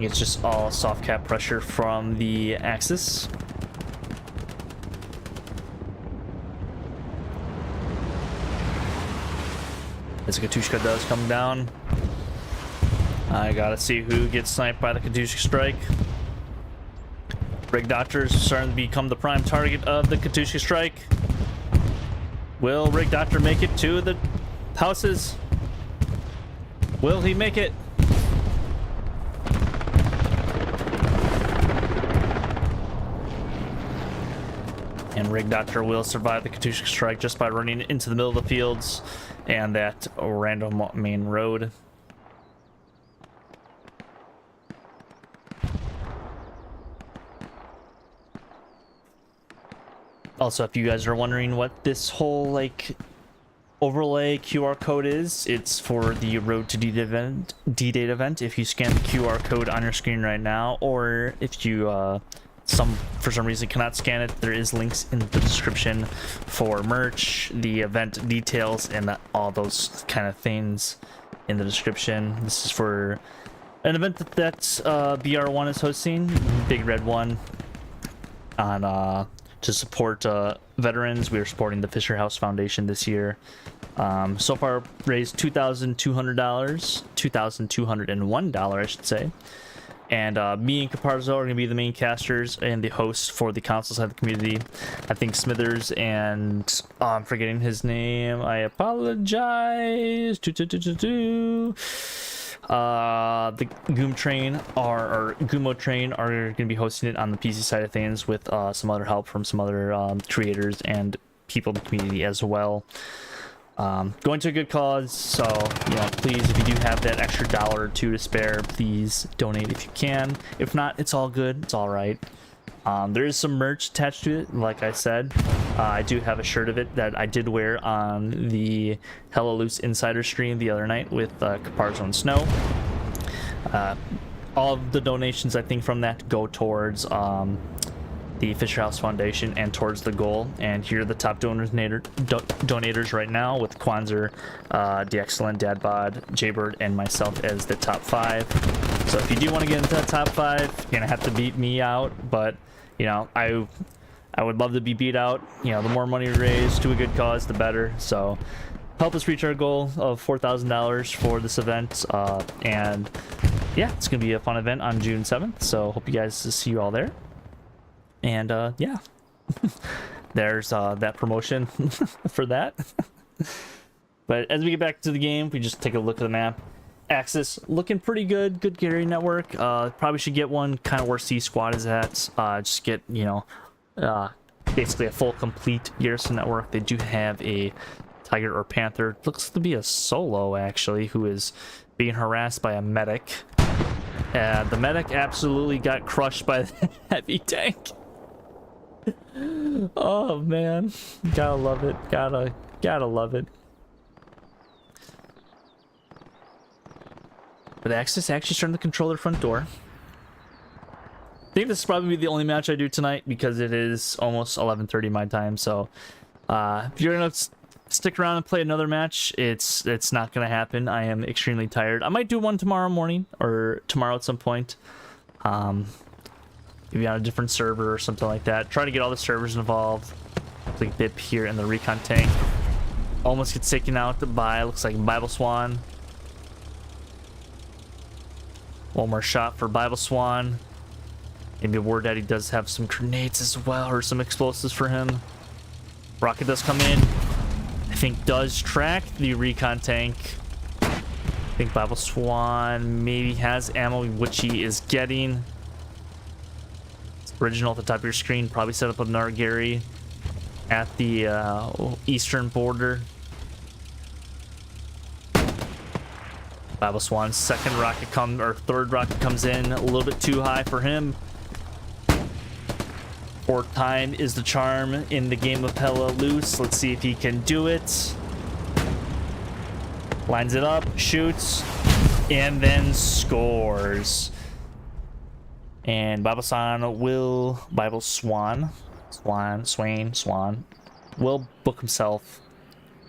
It's just all soft cap pressure from the Axis. As Katushka does come down. I gotta see who gets sniped by the Katyusha strike. Rig Doctor's starting to become the prime target of the Katyusha strike. Will Rig Doctor make it to the houses? Will he make it? And Rig Doctor will survive the Katyusha strike just by running into the middle of the fields and that random main road. Also, if you guys are wondering what this whole like overlay QR code is, it's for the Road to D-Date event. If you scan the QR code on your screen right now, or if you for some reason cannot scan it, there is links in the description for merch, the event details, and all those kind of things in the description. This is for an event that BR1 is hosting, Big Red One, on to support veterans. We are supporting the Fisher House Foundation this year. So far raised $2,200, $2,201 I should say. And me and Caparzo are going to be the main casters and the hosts for the console side of the community. I think Smithers and I'm forgetting his name, I apologize. The Goom Train or Gumo Train are going to be hosting it on the PC side of things with some other help from some other creators and people in the community as well. Going to a good cause, so you know, please, if you do have that extra $1 or $2 to spare, please donate if you can. If not, it's all good, it's all right. There is some merch attached to it, like I said. I do have a shirt of it that I did wear on the Hella Loose Insider stream the other night with Caparzo and Snow. All of the donations, I think, from that go towards the Fisher House Foundation and towards the goal. And here are the top donators right now, with Kwanzaa, the excellent Dadbod, Jaybird, and myself as the top 5. So if you do want to get into that top 5, you're gonna have to beat me out, but you know, I would love to be beat out. You know, the more money we raise to a good cause, the better. So help us reach our goal of $4,000 for this event. And yeah, it's gonna be a fun event on June 7th. So hope you guys see you all there. And yeah, there's that promotion for that. But as we get back to the game, we just take a look at the map. Axis looking pretty good. Good carry network. Probably should get one kind of where C Squad is at. Just get, you know, basically a full complete garrison network. They do have a Tiger or Panther. Looks to be a solo actually, who is being harassed by a medic. The medic absolutely got crushed by the heavy tank. Oh man, gotta love it. Gotta love it. But Axis actually starting to control their front door. I think this is probably the only match I do tonight because it is almost 11:30 my time. So if you're gonna stick around and play another match, it's not gonna happen. I am extremely tired. I might do one tomorrow morning or tomorrow at some point. Maybe on a different server or something like that. Try to get all the servers involved. Like dip here in the recon tank. Almost gets taken out by, looks like Bible Swan. One more shot for Bible Swan. Maybe War Daddy does have some grenades as well, or some explosives for him. Rocket does come in. I think does track the recon tank. I think Bible Swan maybe has ammo, which he is getting. Original at the top of your screen, probably set up another Gary at the eastern border. Bible Swan's third rocket comes in a little bit too high for him. Fourth time is the charm in the game of Hella Loose. Let's see if he can do it. Lines it up, shoots, and then scores. And Bible Swan will book himself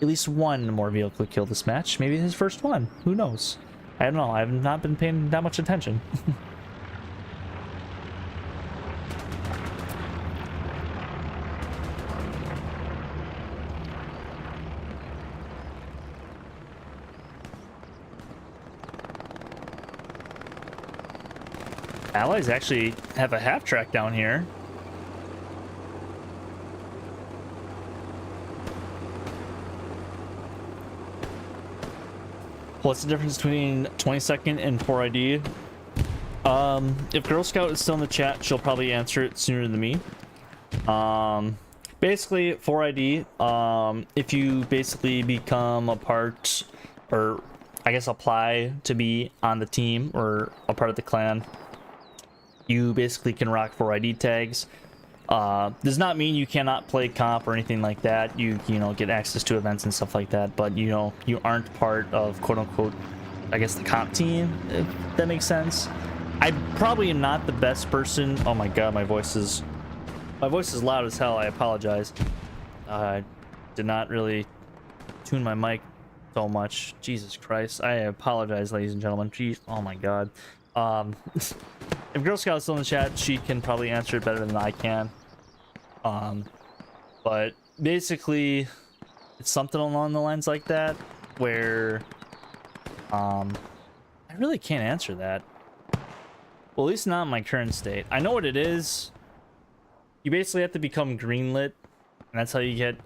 at least one more vehicle kill this match. Maybe his first one. Who knows? I don't know. I have not been paying that much attention. Allies actually have a half track down here. What's the difference between 22nd and 4ID? If Girl Scout is still in the chat, she'll probably answer it sooner than me. Basically 4ID, if you basically become a part, or I guess apply to be on the team or a part of the clan, you basically can rock 4ID tags. Does not mean you cannot play comp or anything like that. You know, get access to events and stuff like that, but you know, you aren't part of quote unquote, I guess, the comp team, if that makes sense. I probably am not the best person. Oh my god, my voice is loud as hell. I apologize. I did not really tune my mic so much. Jesus Christ. I apologize, ladies and gentlemen. Jeez. Oh my god. If Girl Scout is still in the chat, she can probably answer it better than I can. But basically, it's something along the lines like that, where I really can't answer that. Well, at least not in my current state. I know what it is. You basically have to become greenlit, and that's how you get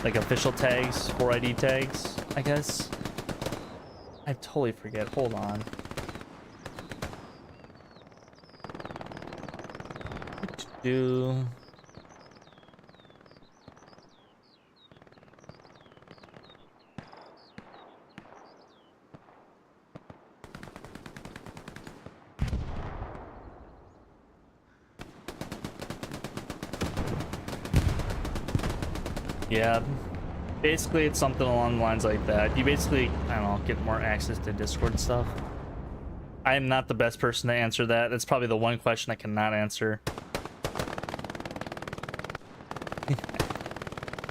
like official tags, 4ID tags, I guess. I totally forget. Hold on. Do yeah, basically it's something along the lines like that. You basically, I don't know, get more access to Discord stuff. I am not the best person to answer that. That's probably the one question I cannot answer.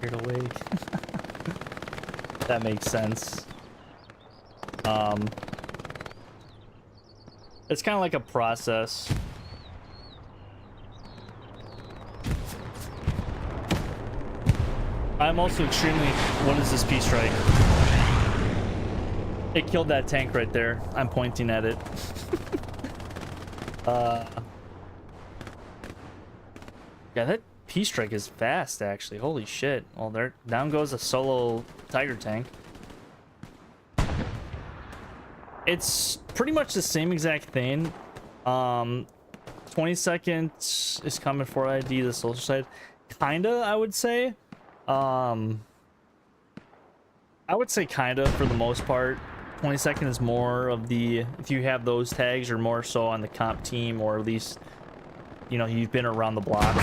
Here to wait. That makes sense. It's kind of like a process. I'm also extremely... What is this P strike? It killed that tank right there. I'm pointing at it. Yeah, that P strike is fast, actually. Holy shit. Well, there, down goes a solo Tiger tank. It's pretty much the same exact thing. 20 seconds is coming for ID, the social side. Kinda, I would say. I would say kinda for the most part. 22nd is more of the, if you have those tags, you're more so on the comp team, or at least, you know, you've been around the block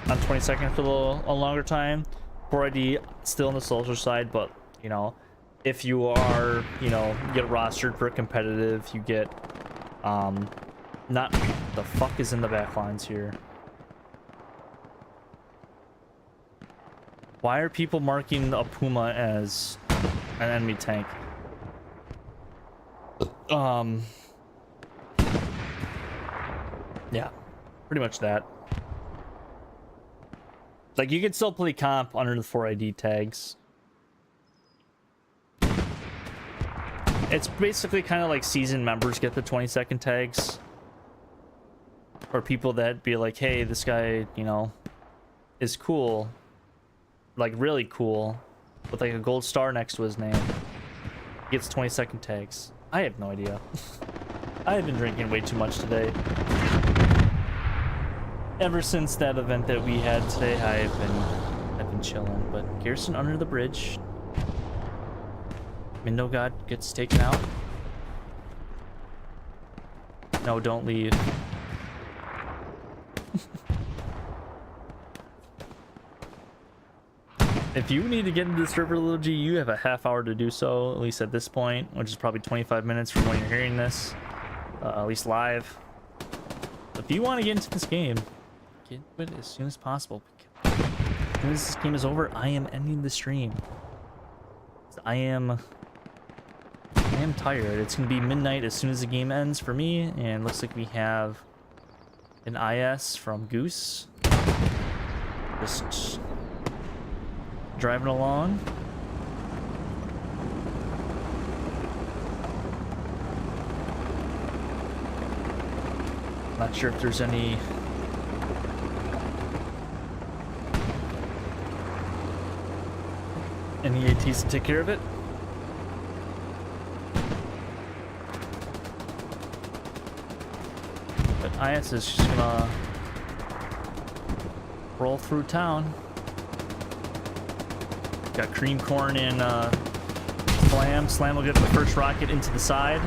on 22nd for a longer time. 4ID still on the social side, but you know, if you are, you know, you get rostered for competitive, you get not the fuck is in the back lines here. Why are people marking a Puma as an enemy tank? Yeah, pretty much that. Like, you can still play comp under the 4ID tags. It's basically kind of like season members get the 20-second tags. Or people that be like, hey, this guy, you know, is cool. Like, really cool. With like a gold star next to his name. He gets 20-second tags. I have no idea. I have been drinking way too much today. Ever since that event that we had today, I've been chilling. But Garrison under the bridge. Mindo God gets taken out. No, don't leave. If you need to get into this river, little G, you have a half hour to do so, at least at this point, which is probably 25 minutes from when you're hearing this, at least live. If you want to get into this game, get into it as soon as possible. As soon as this game is over, I am ending the stream. I am tired. It's gonna be midnight as soon as the game ends for me, and looks like we have an IS from Goose. Just driving along. Not sure if there's any ATs to take care of it. But IS is just gonna roll through town. Got cream corn and Slam. Slam will get the first rocket into the side.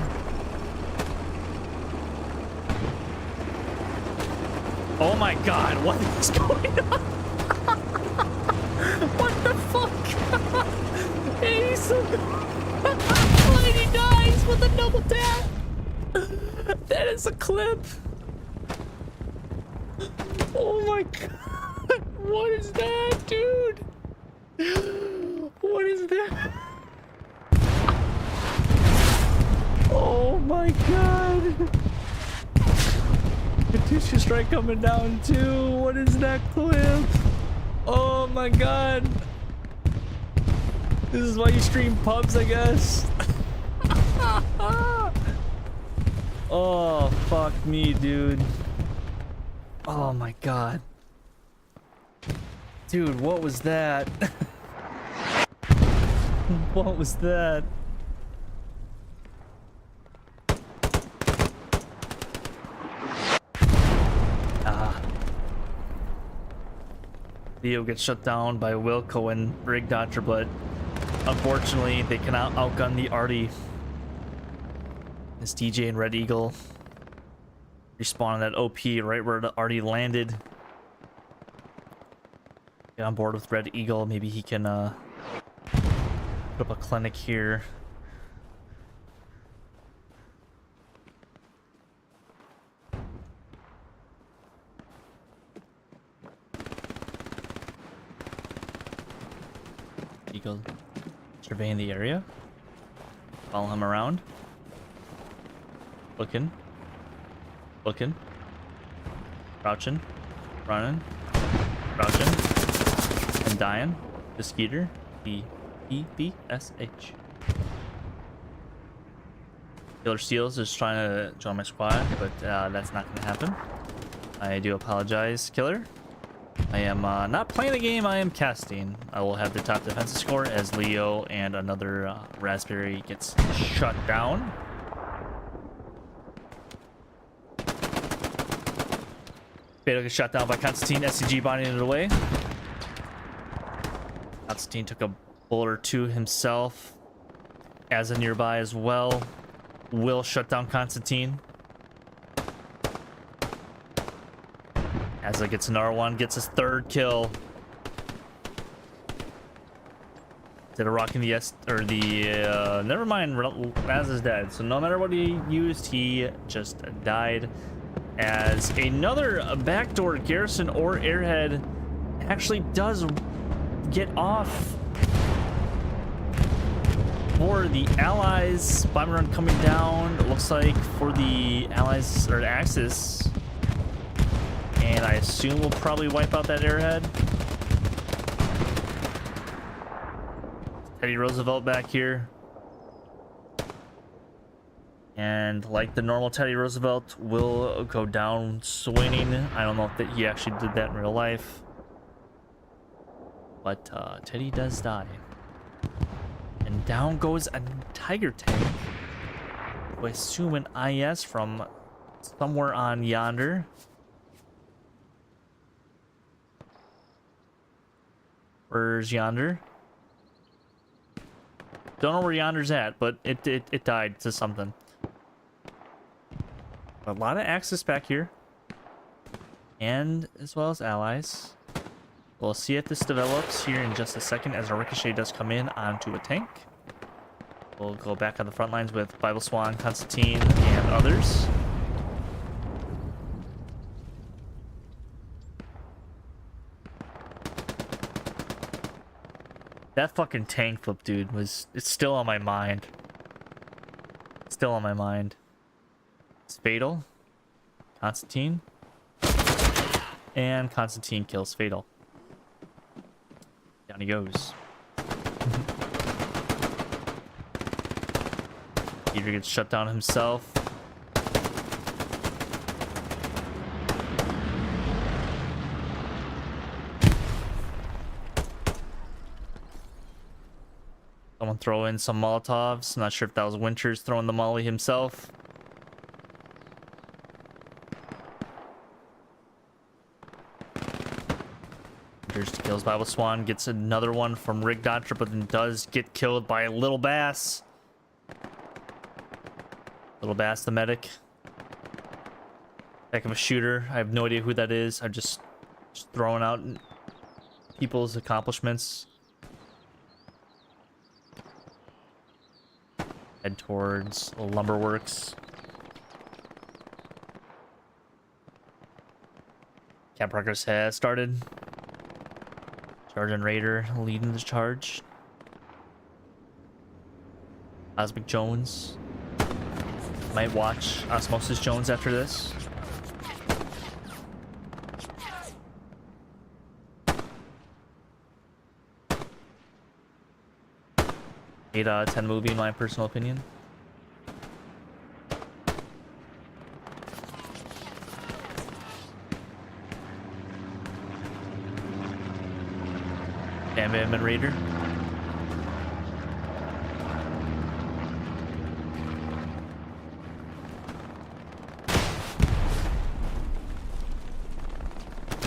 Oh my god, what is going on? What the fuck? He's so and he dies with a double tap. That is a clip. Oh my god. What is that, dude? What is that? Oh my god. Katusha strike coming down too. What is that clip? Oh my god. This is why you stream pubs, I guess. Oh, fuck me, dude. Oh my god. Dude, what was that? What was that? Theo gets shut down by Wilco and Rig Dodger, but unfortunately they cannot outgun the Artie. This DJ and Red Eagle respawn on that OP right where the Artie landed. Get on board with Red Eagle. Maybe he can put up a clinic here. Eagle surveying the area. Follow him around. Looking. Looking. Crouching. Running. Crouching. And dying. The Skeeter. E-B-S-H. Killer Steels is trying to join my squad, but that's not going to happen. I do apologize, Killer. I am not playing the game, I am casting. I will have the top defensive score as Leo and another Raspberry gets shut down. Beto gets shot down by Constantine. SCG bonding it away. Constantine took a bullet or two himself. As a nearby as well. Will shut down Constantine. Azza gets another one, gets his third kill. Instead of rocking the never mind, Azza's dead. So no matter what he used, he just died. As another backdoor Garrison or Airhead actually does get off for the Allies. Bomb run coming down. It looks like for the Allies or the Axis. And I assume we'll probably wipe out that Airhead. Teddy Roosevelt back here. And like the normal Teddy Roosevelt will go down swinging. I don't know if he actually did that in real life. But Teddy does die. And down goes a Tiger tank. I assume an IS from somewhere on yonder. Where's yonder? Don't know where yonder's at, but it died to something. A lot of Axis back here. And as well as allies. We'll see if this develops here in just a second as a ricochet does come in onto a tank. We'll go back on the front lines with Bible Swan, Constantine, and others. That fucking tank flip, dude, it's still on my mind. Still on my mind. It's Fatal. Constantine. And Constantine kills Fatal. Down he goes. Peter gets shut down himself. Someone throw in some Molotovs. Not sure if that was Winters throwing the molly himself. Winters kills Bible Swan, gets another one from Rig Dodger, but then does get killed by Little Bass. Little Bass, the medic. Heck of a shooter. I have no idea who that is. I'm just throwing out people's accomplishments. Head towards Lumberworks. Camp progress has started. Sergeant Raider leading the charge. Cosmic Jones. Might watch Osmosis Jones after this. Eight out of 10 movie in my personal opinion. Bam Bam and Raider.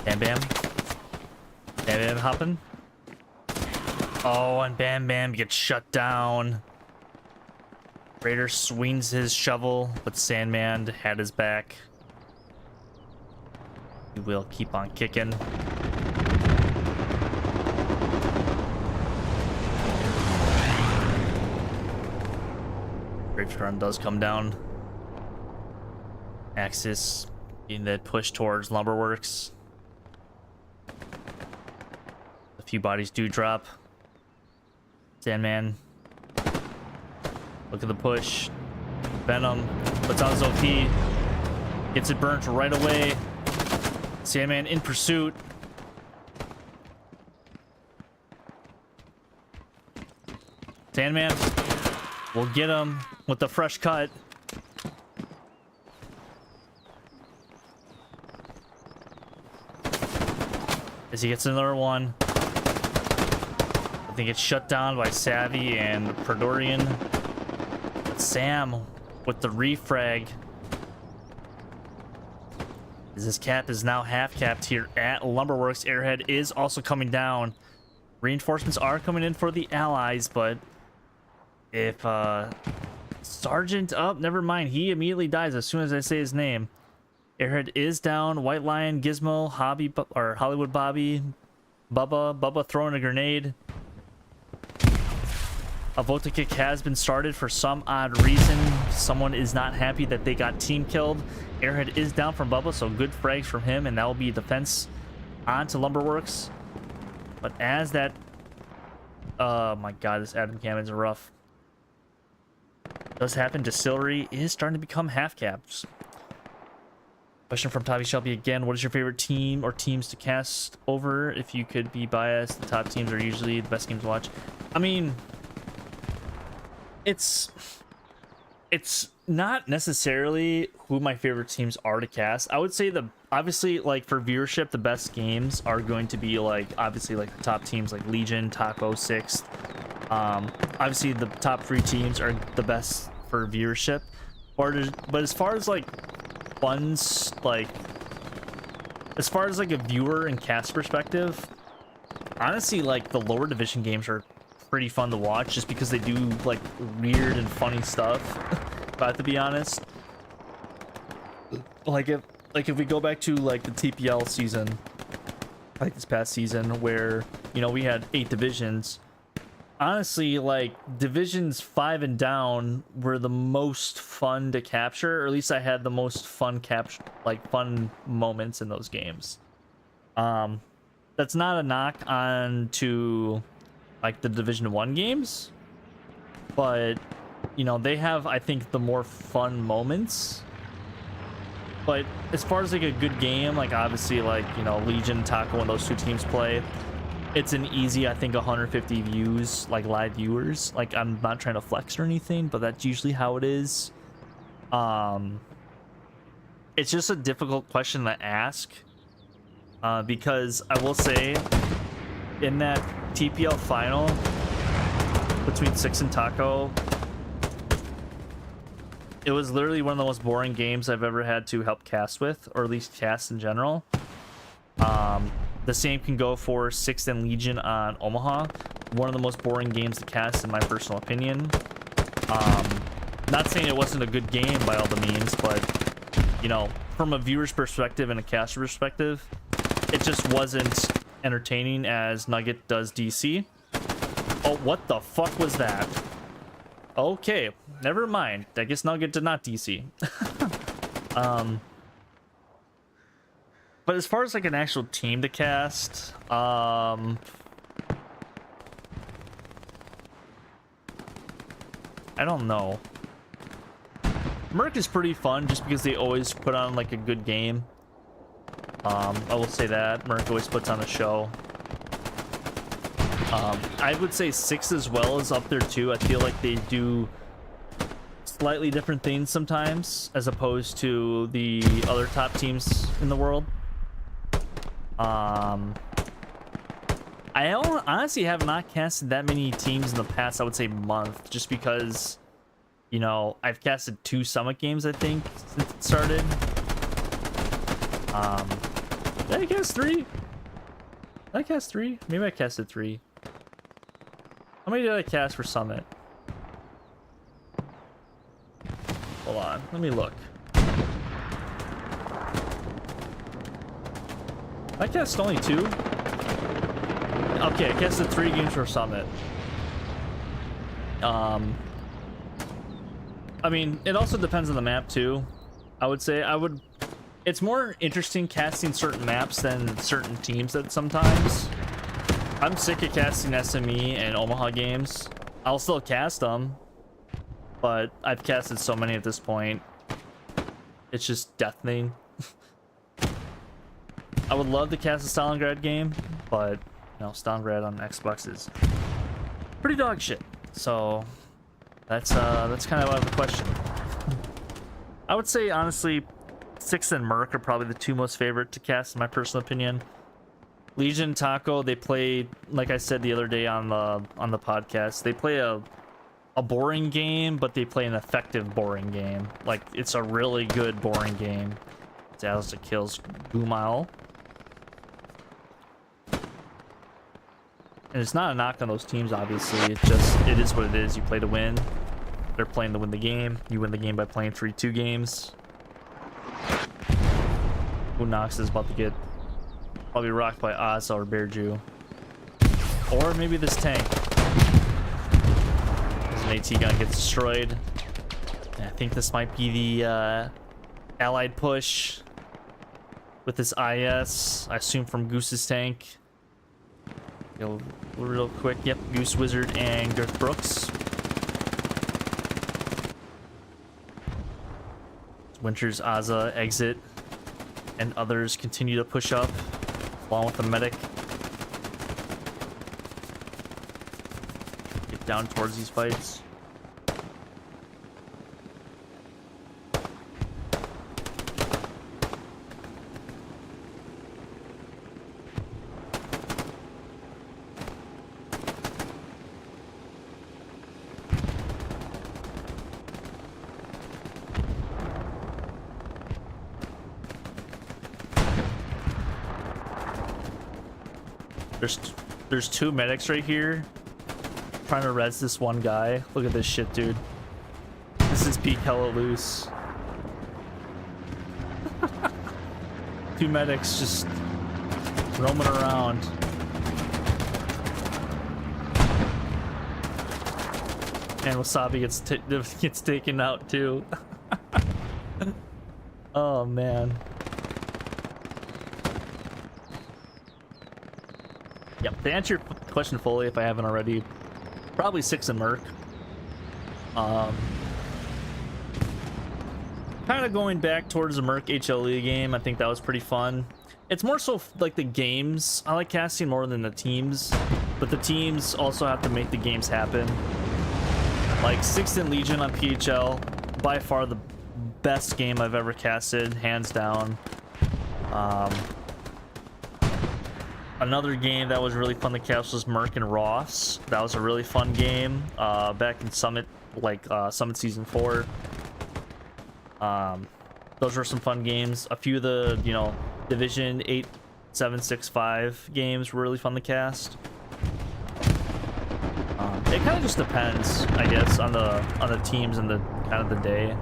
Bam Bam. Bam Bam hopping. Oh, and Bam Bam gets shut down. Raider swings his shovel, but Sandman had his back. He will keep on kicking. Gravestone does come down. Axis in that push towards Lumberworks. A few bodies do drop. Sandman. Look at the push. Venom puts on his OP. Gets it burnt right away. Sandman in pursuit. Sandman will get him with the fresh cut. As he gets another one. I think it's shut down by Savvy and Perdorian. But Sam with the refrag. As his cap is now half capped here at Lumberworks. Airhead is also coming down. Reinforcements are coming in for the allies, but if Sergeant up, never mind. He immediately dies as soon as I say his name. Airhead is down. White Lion, Gizmo, Hobby, or Hollywood Bobby, Bubba throwing a grenade. A Volta kick has been started for some odd reason. Someone is not happy that they got team killed. Airhead is down from Bubba, so good frags from him, and that will be defense onto Lumberworks. But as that, oh my god, this Adam Cam is rough. Does happen. Distillery is starting to become half caps. Question from Tavi Shelby again. What is your favorite team or teams to cast over? If you could be biased, the top teams are usually the best games to watch. I mean, it's not necessarily who my favorite teams are to cast. I would say obviously, like, for viewership, the best games are going to be like obviously like the top teams like Legion, Taco, Sixth. Obviously the top 3 teams are the best for viewership. But as far as like funds, like as far as like a viewer and cast perspective, honestly, like the lower division games are pretty fun to watch just because they do like weird and funny stuff. If I have to be honest, like if we go back to like the TPL season, like this past season where, you know, we had 8 divisions. Honestly, like divisions 5 and down were the most fun to capture, or at least I had the most fun fun moments in those games. That's not a knock on to like the Division 1 games, but you know, they have, I think, the more fun moments. But as far as like a good game, like obviously like, you know, Legion, Taco, and those 2 teams play, it's an easy, I think, 150 views, like live viewers. Like, I'm not trying to flex or anything, but that's usually how it is. It's just a difficult question to ask, because I will say in that TPL final between Six and Taco. It was literally one of the most boring games I've ever had to help cast with, or at least cast in general. The same can go for Sixth and Legion on Omaha. One of the most boring games to cast, in my personal opinion. Not saying it wasn't a good game by all the means, but, you know, from a viewer's perspective and a caster perspective, it just wasn't entertaining as Nugget does DC. Oh, what the fuck was that? Okay, never mind. I guess Nugget did not DC. But as far as like an actual team to cast, I don't know. Merc is pretty fun just because they always put on like a good game. I will say that Merc always puts on a show. I would say Six as well is up there too. I feel like they do slightly different things sometimes as opposed to the other top teams in the world. I honestly have not casted that many teams in the past, I would say month, just because, you know, I've casted 2 Summit games, I think, since it started. Did I cast 3? Did I cast 3? Maybe I casted 3. How many did I cast for Summit? Hold on, let me look. I cast only 2. Okay, I casted 3 games for Summit. I mean, it also depends on the map too. I would say it's more interesting casting certain maps than certain teams that sometimes. I'm sick of casting SME and Omaha games. I'll still cast them, but I've casted so many at this point. It's just deafening. I would love to cast a Stalingrad game, but you know, Stalingrad on Xbox is pretty dog shit. So that's kind of out of the question. I would say honestly, Six and Merc are probably the 2 most favorite to cast in my personal opinion. Legion, Taco, they play, like I said the other day on the podcast, they play a boring game, but they play an effective boring game. Like, it's a really good boring game. Dallas kills Gumal. And it's not a knock on those teams, obviously. It's just, it is what it is. You play to win. They're playing to win the game. You win the game by playing 3-2 games. Unox is about to get probably rocked by Asa or Bearju. Or maybe this tank. As an AT gun gets destroyed. And I think this might be the allied push with this IS. I assume from Goose's tank. Go real quick. Yep, Goose Wizard and Girth Brooks. Winters, Asa exit, and others continue to push up along with the medic. Get down towards these fights. There's 2 medics right here trying to res this one guy. Look at this shit, dude. This is peak hella loose. 2 medics just roaming around. And Wasabi gets taken out too. Oh man. Yep, to answer your question fully, if I haven't already, probably Six and Merc. Kind of going back towards the Merc HLE game, I think that was pretty fun. It's more so like the games. I like casting more than the teams, but the teams also have to make the games happen. Like Sixth and Legion on PHL, by far the best game I've ever casted, hands down. Another game that was really fun to cast was Merc and Ross. That was a really fun game back in Summit, like Summit Season 4. Those were some fun games. A few of the, you know, Division 8, 7, 6, 5 games were really fun to cast. It kind of just depends, I guess, on the teams and the kind of the day.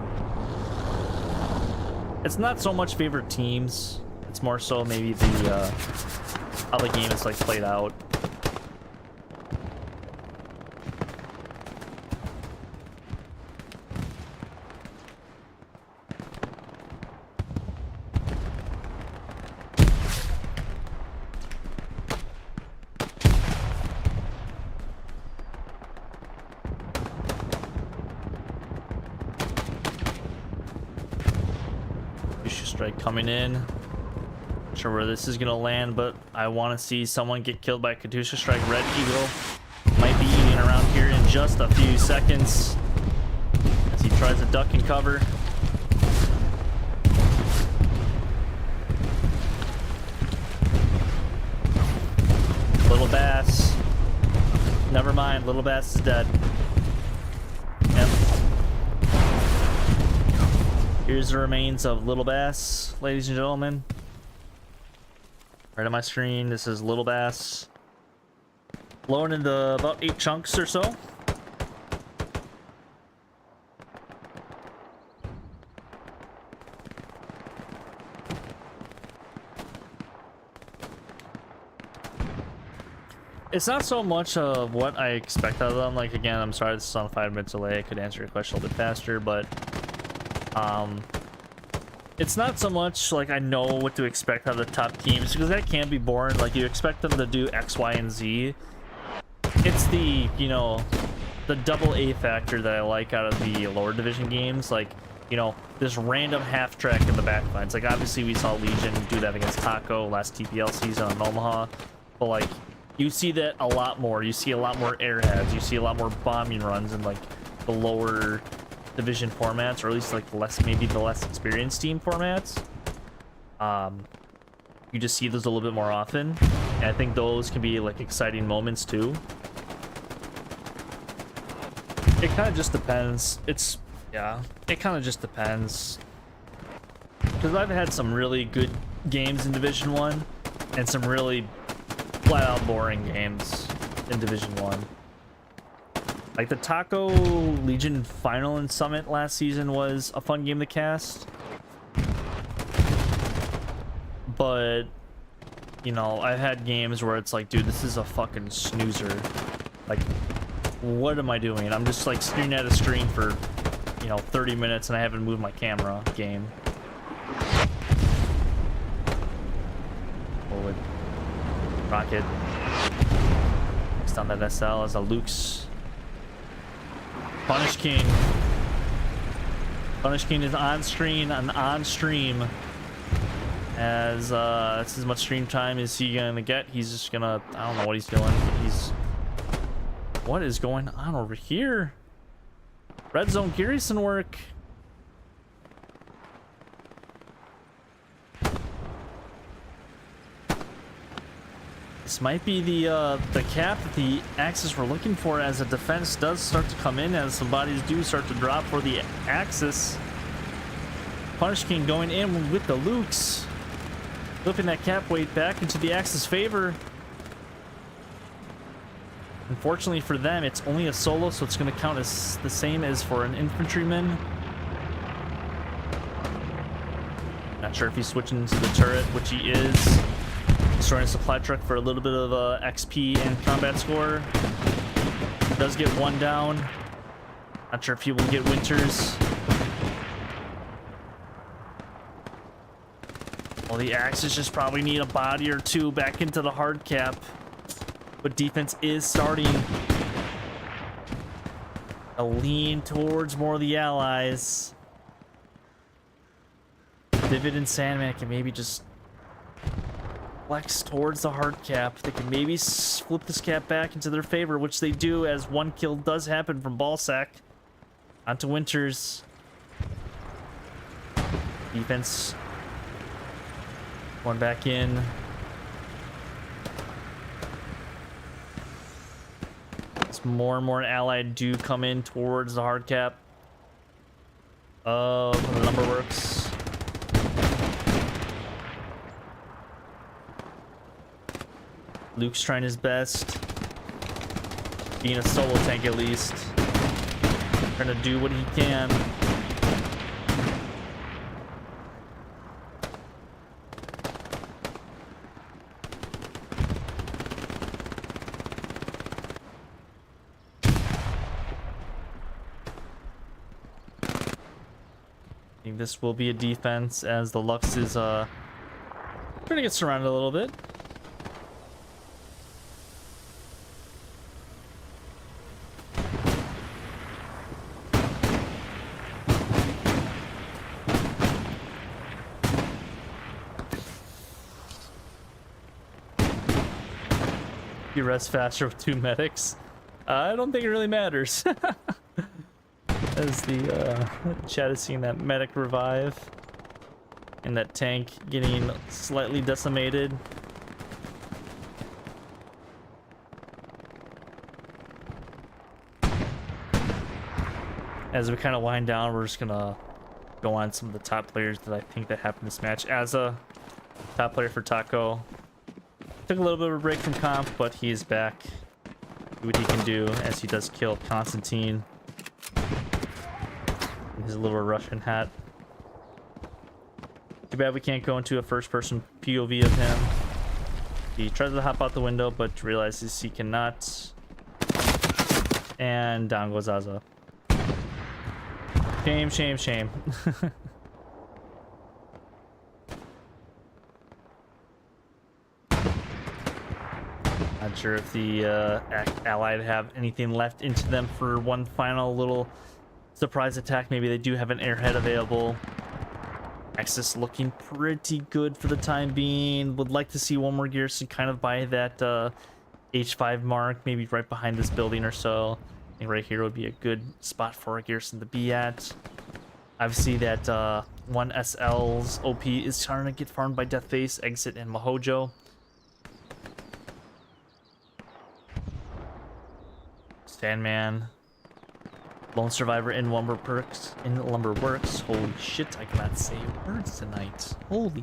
It's not so much favorite teams. It's more so maybe the how the game is like played out. Strike coming in. Not sure where this is gonna land, but I want to see someone get killed by Katusha Strike. Red Eagle might be eating around here in just a few seconds as he tries to duck and cover. Little Bass. Never mind, Little Bass is dead. Yep. Here's the remains of Little Bass, ladies and gentlemen. Right on my screen, this is Little Bass. Blown into about 8 chunks or so. It's not so much of what I expect out of them. Like, again, I'm sorry this is on a 5-minute delay. I could answer your question a little bit faster, but it's not so much like I know what to expect out of the top teams, because that can be boring. Like, you expect them to do X, Y, and Z. It's the, you know, the double A factor that I like out of the lower division games. Like, you know, this random half track in the backlines. Like, obviously we saw Legion do that against Taco last TPL season in Omaha, but like, you see that a lot more. You see a lot more airheads. You see a lot more bombing runs in like the lower division formats, or at least like maybe the less experienced team formats. You just see those a little bit more often, and I think those can be like exciting moments too. It kind of just depends. It kind of just depends, because I've had some really good games in Division 1 and some really flat out boring games in Division 1. Like the Taco Legion final in Summit last season was a fun game to cast. But, you know, I've had games where it's like, dude, this is a fucking snoozer. Like, what am I doing? I'm just like staring at a screen for, you know, 30 minutes and I haven't moved my camera game. Forward. Rocket. Next on that SL is a Luke's. Punish King. Punish King is on screen and on stream. As that's as much stream time as he gonna get. He's just gonna, I don't know what he's doing. What is going on over here? Red Zone Garrison work. This might be the cap that the Axis were looking for, as the defense does start to come in, as some bodies do start to drop for the Axis. Punish King going in with the Lukes, flipping that cap weight back into the Axis favor. Unfortunately for them, it's only a solo, so it's going to count as the same as for an infantryman. Not sure if he's switching to the turret, which he is. Destroying a supply truck for a little bit of XP and combat score. Does get one down. Not sure if he will get Winters. Well, the Axis just probably need a body or two back into the hard cap. But defense is starting to lean towards more of the allies. Vivid and Sandman can maybe just flex towards the hard cap. They can maybe flip this cap back into their favor, which they do, as one kill does happen from Ballsack onto Winters. Defense going back in. as more and more allied do come in towards the hard cap of the lumber works. Luke's trying his best, being a solo tank at least, trying to do what he can. I think this will be a defense as the Lux is trying to get surrounded a little bit. You rest faster with 2 medics. I don't think it really matters. As the chat is seeing that medic revive and that tank getting slightly decimated. As we kind of wind down, we're just gonna go on some of the top players that I think that happened this match. As a top player for Taco, took a little bit of a break from comp, but he is back. See what he can do as he does kill Constantine. His little Russian hat. Too bad we can't go into a first-person POV of him. He tries to hop out the window, but realizes he cannot. And down goes Aza. Shame, shame, shame. Not sure if the Allied have anything left into them for one final little surprise attack. Maybe they do have an airhead available. Axis looking pretty good for the time being. Would like to see one more Garrison kind of by that H5 mark, maybe right behind this building or so. I think right here would be a good spot for a Garrison to be at. Obviously that one SL's OP is starting to get farmed by Deathface, Exit, and Mahojo. Sandman. Lone Survivor in Lumber Works. Holy shit, I cannot say words tonight. Holy.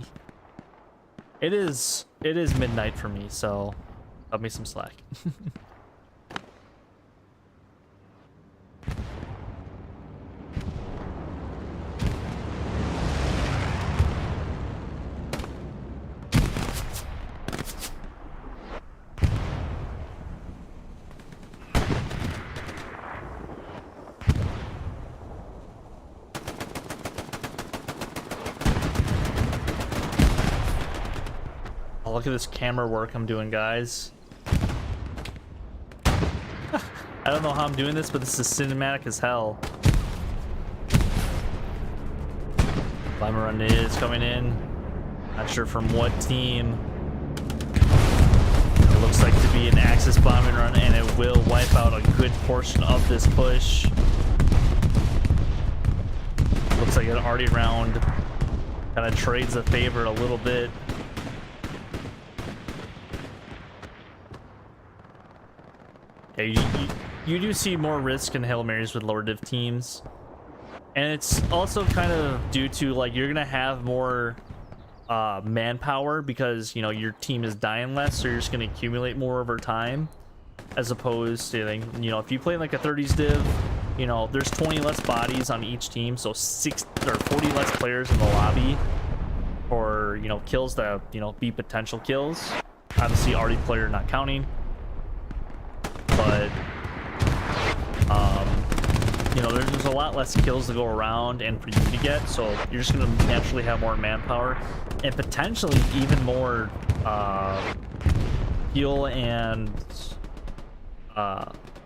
It is midnight for me, so cut me some slack. Look at this camera work I'm doing, guys. I don't know how I'm doing this, but this is cinematic as hell. Bomber run is coming in. Not sure from what team. It looks like to be an Axis bombing run, and it will wipe out a good portion of this push. Looks like an arty round kind of trades the favor a little bit. You do see more risk in Hail Marys with lower div teams, and it's also kind of due to like you're gonna have more manpower because you know your team is dying less, so you're just gonna accumulate more over time, as opposed to like, you know, if you play like a 30s div, you know there's 20 less bodies on each team, so 6 or 40 less players in the lobby, or you know kills that you know be potential kills. Obviously, already player not counting. But you know there's a lot less kills to go around and for you to get, so you're just gonna naturally have more manpower and potentially even more fuel and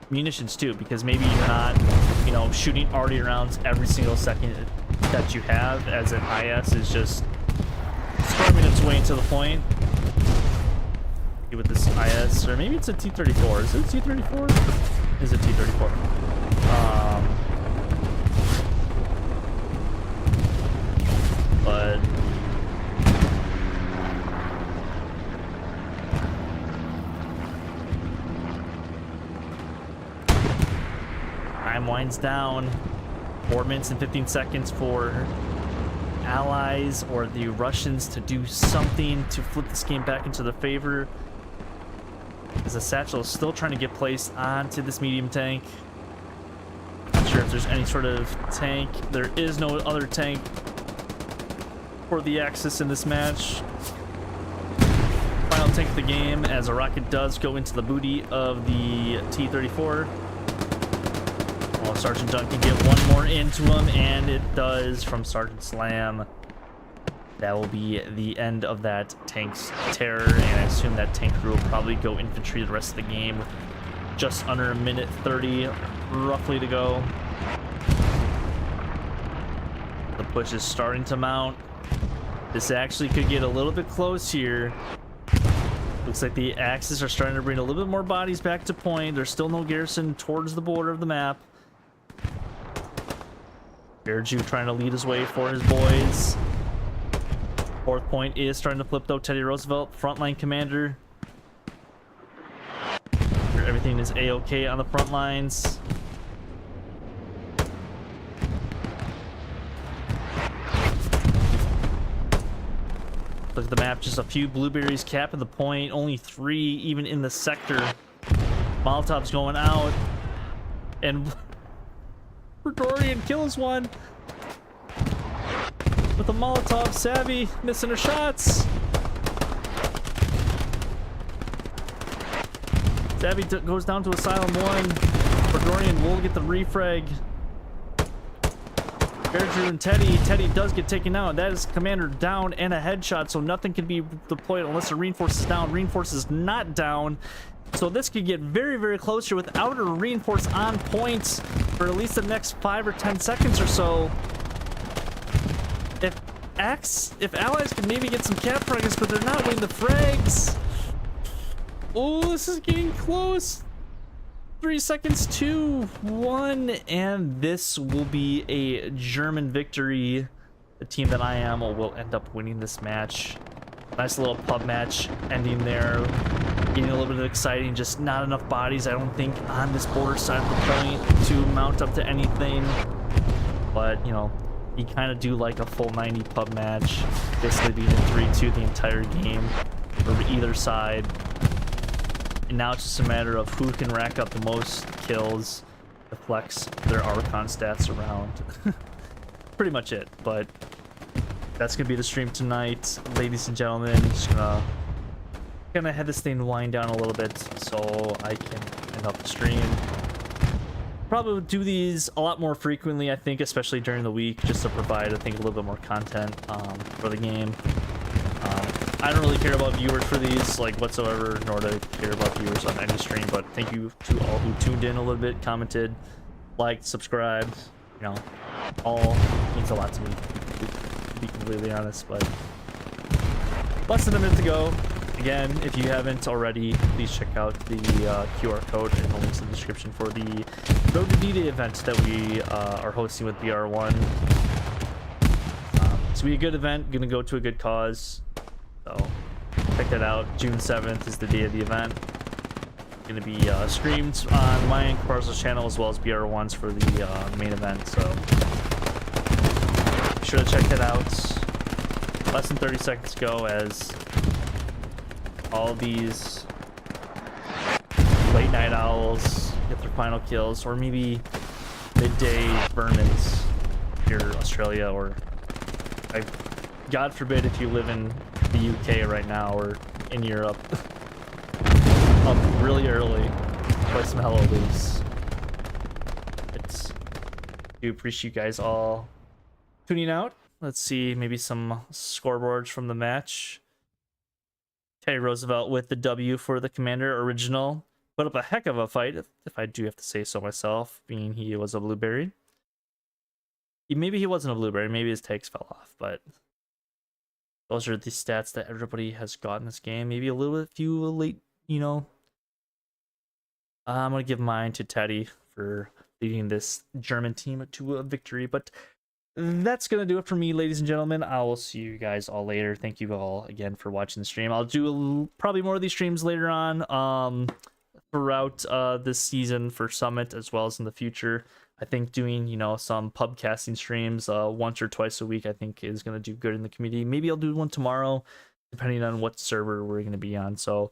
munitions too, because maybe you're not, you know, shooting arty rounds every single second that you have, as an IS is just storming its way into the point. With this IS, or maybe it's a T-34. Is it a T-34? Is it T-34? But time winds down. 4 minutes and 15 seconds for Allies or the Russians to do something to flip this game back into their favor. As the Satchel is still trying to get placed onto this medium tank. Not sure if there's any sort of tank. There is no other tank for the Axis in this match. Final tank of the game as a rocket does go into the booty of the T-34. Well, Sergeant Dunn can get one more into him, and it does from Sergeant Slam. That will be the end of that tank's terror, and I assume that tank crew will probably go infantry the rest of the game with just under a minute 30 roughly to go. The push is starting to mount. This actually could get a little bit close here. Looks like the Axis are starting to bring a little bit more bodies back to point. There's still no garrison towards the border of the map. Bearju trying to lead his way for his boys. 4th point is starting to flip though. Teddy Roosevelt, frontline commander. Everything is a-okay on the front lines. Look at the map, just a few blueberries capping the point, only 3 even in the sector. Molotov's going out, and Gregorian kills one with a Molotov. Savvy missing her shots. Savvy goes down to Asylum 1. Gregorian will get the refrag. Bearju and Teddy does get taken out. That is commander down and a headshot, so nothing can be deployed unless the reinforce is down. Reinforce is not down, so this could get very, very close here without a reinforce on point for at least the next 5 or 10 seconds or so. If Allies can maybe get some cap frags, but they're not winning the frags. Oh, this is getting close. 3 seconds to 1, and this will be a German victory. The team that I am will end up winning this match. Nice little pub match ending there. Getting a little bit exciting, just not enough bodies, I don't think, on this border side of the point to mount up to anything. But, you know, you kind of do like a full 90 pub match. Basically being in 3-2 the entire game for either side. And now it's just a matter of who can rack up the most kills to flex their Archon stats around. Pretty much it, but that's gonna be the stream tonight, ladies and gentlemen. Just gonna have this thing wind down a little bit so I can end up the stream. Probably do these a lot more frequently, I think, especially during the week, just to provide, I think, a little bit more content for the game. I don't really care about viewers for these, like, whatsoever, nor do I care about viewers on any stream, but thank you to all who tuned in a little bit, commented, liked, subscribed. You know, all means a lot to me, to be completely honest. But less than a minute to go. Again, if you haven't already, please check out the QR code and the links in the description for the Road to D-Day event that we are hosting with BR1. It's gonna be a good event, gonna go to a good cause. So check that out. June 7th is the day of the event. Going to be streamed on my and Caparzo's channel as well as BR1's for the main event. So be sure to check that out. Less than 30 seconds to go as all these late night owls get their final kills, or maybe midday vermins here in Australia, or God forbid if you live in the UK right now or in Europe, up really early, play some Hello Loose. I do appreciate you guys all tuning out. Let's see, maybe some scoreboards from the match. Teddy Roosevelt with the W for the Commander Original. Put up a heck of a fight, if I do have to say so myself, being he was a blueberry. Maybe he wasn't a blueberry, maybe his takes fell off, but those are the stats that everybody has got in this game. Maybe a little bit few late, you know. I'm going to give mine to Teddy for leading this German team to a victory. But that's going to do it for me, ladies and gentlemen. I will see you guys all later. Thank you all again for watching the stream. I'll do probably more of these streams later on throughout this season for Summit as well as in the future. I think doing, you know, some pubcasting streams once or twice a week, I think is going to do good in the community. Maybe I'll do one tomorrow, depending on what server we're going to be on. So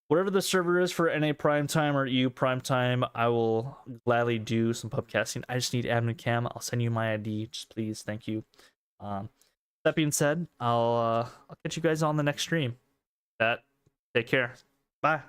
whatever the server is for NA Primetime or EU Primetime, I will gladly do some pubcasting. I just need admin cam. I'll send you my ID. Just please. Thank you. That being said, I'll catch you guys on the next stream. Take care. Bye.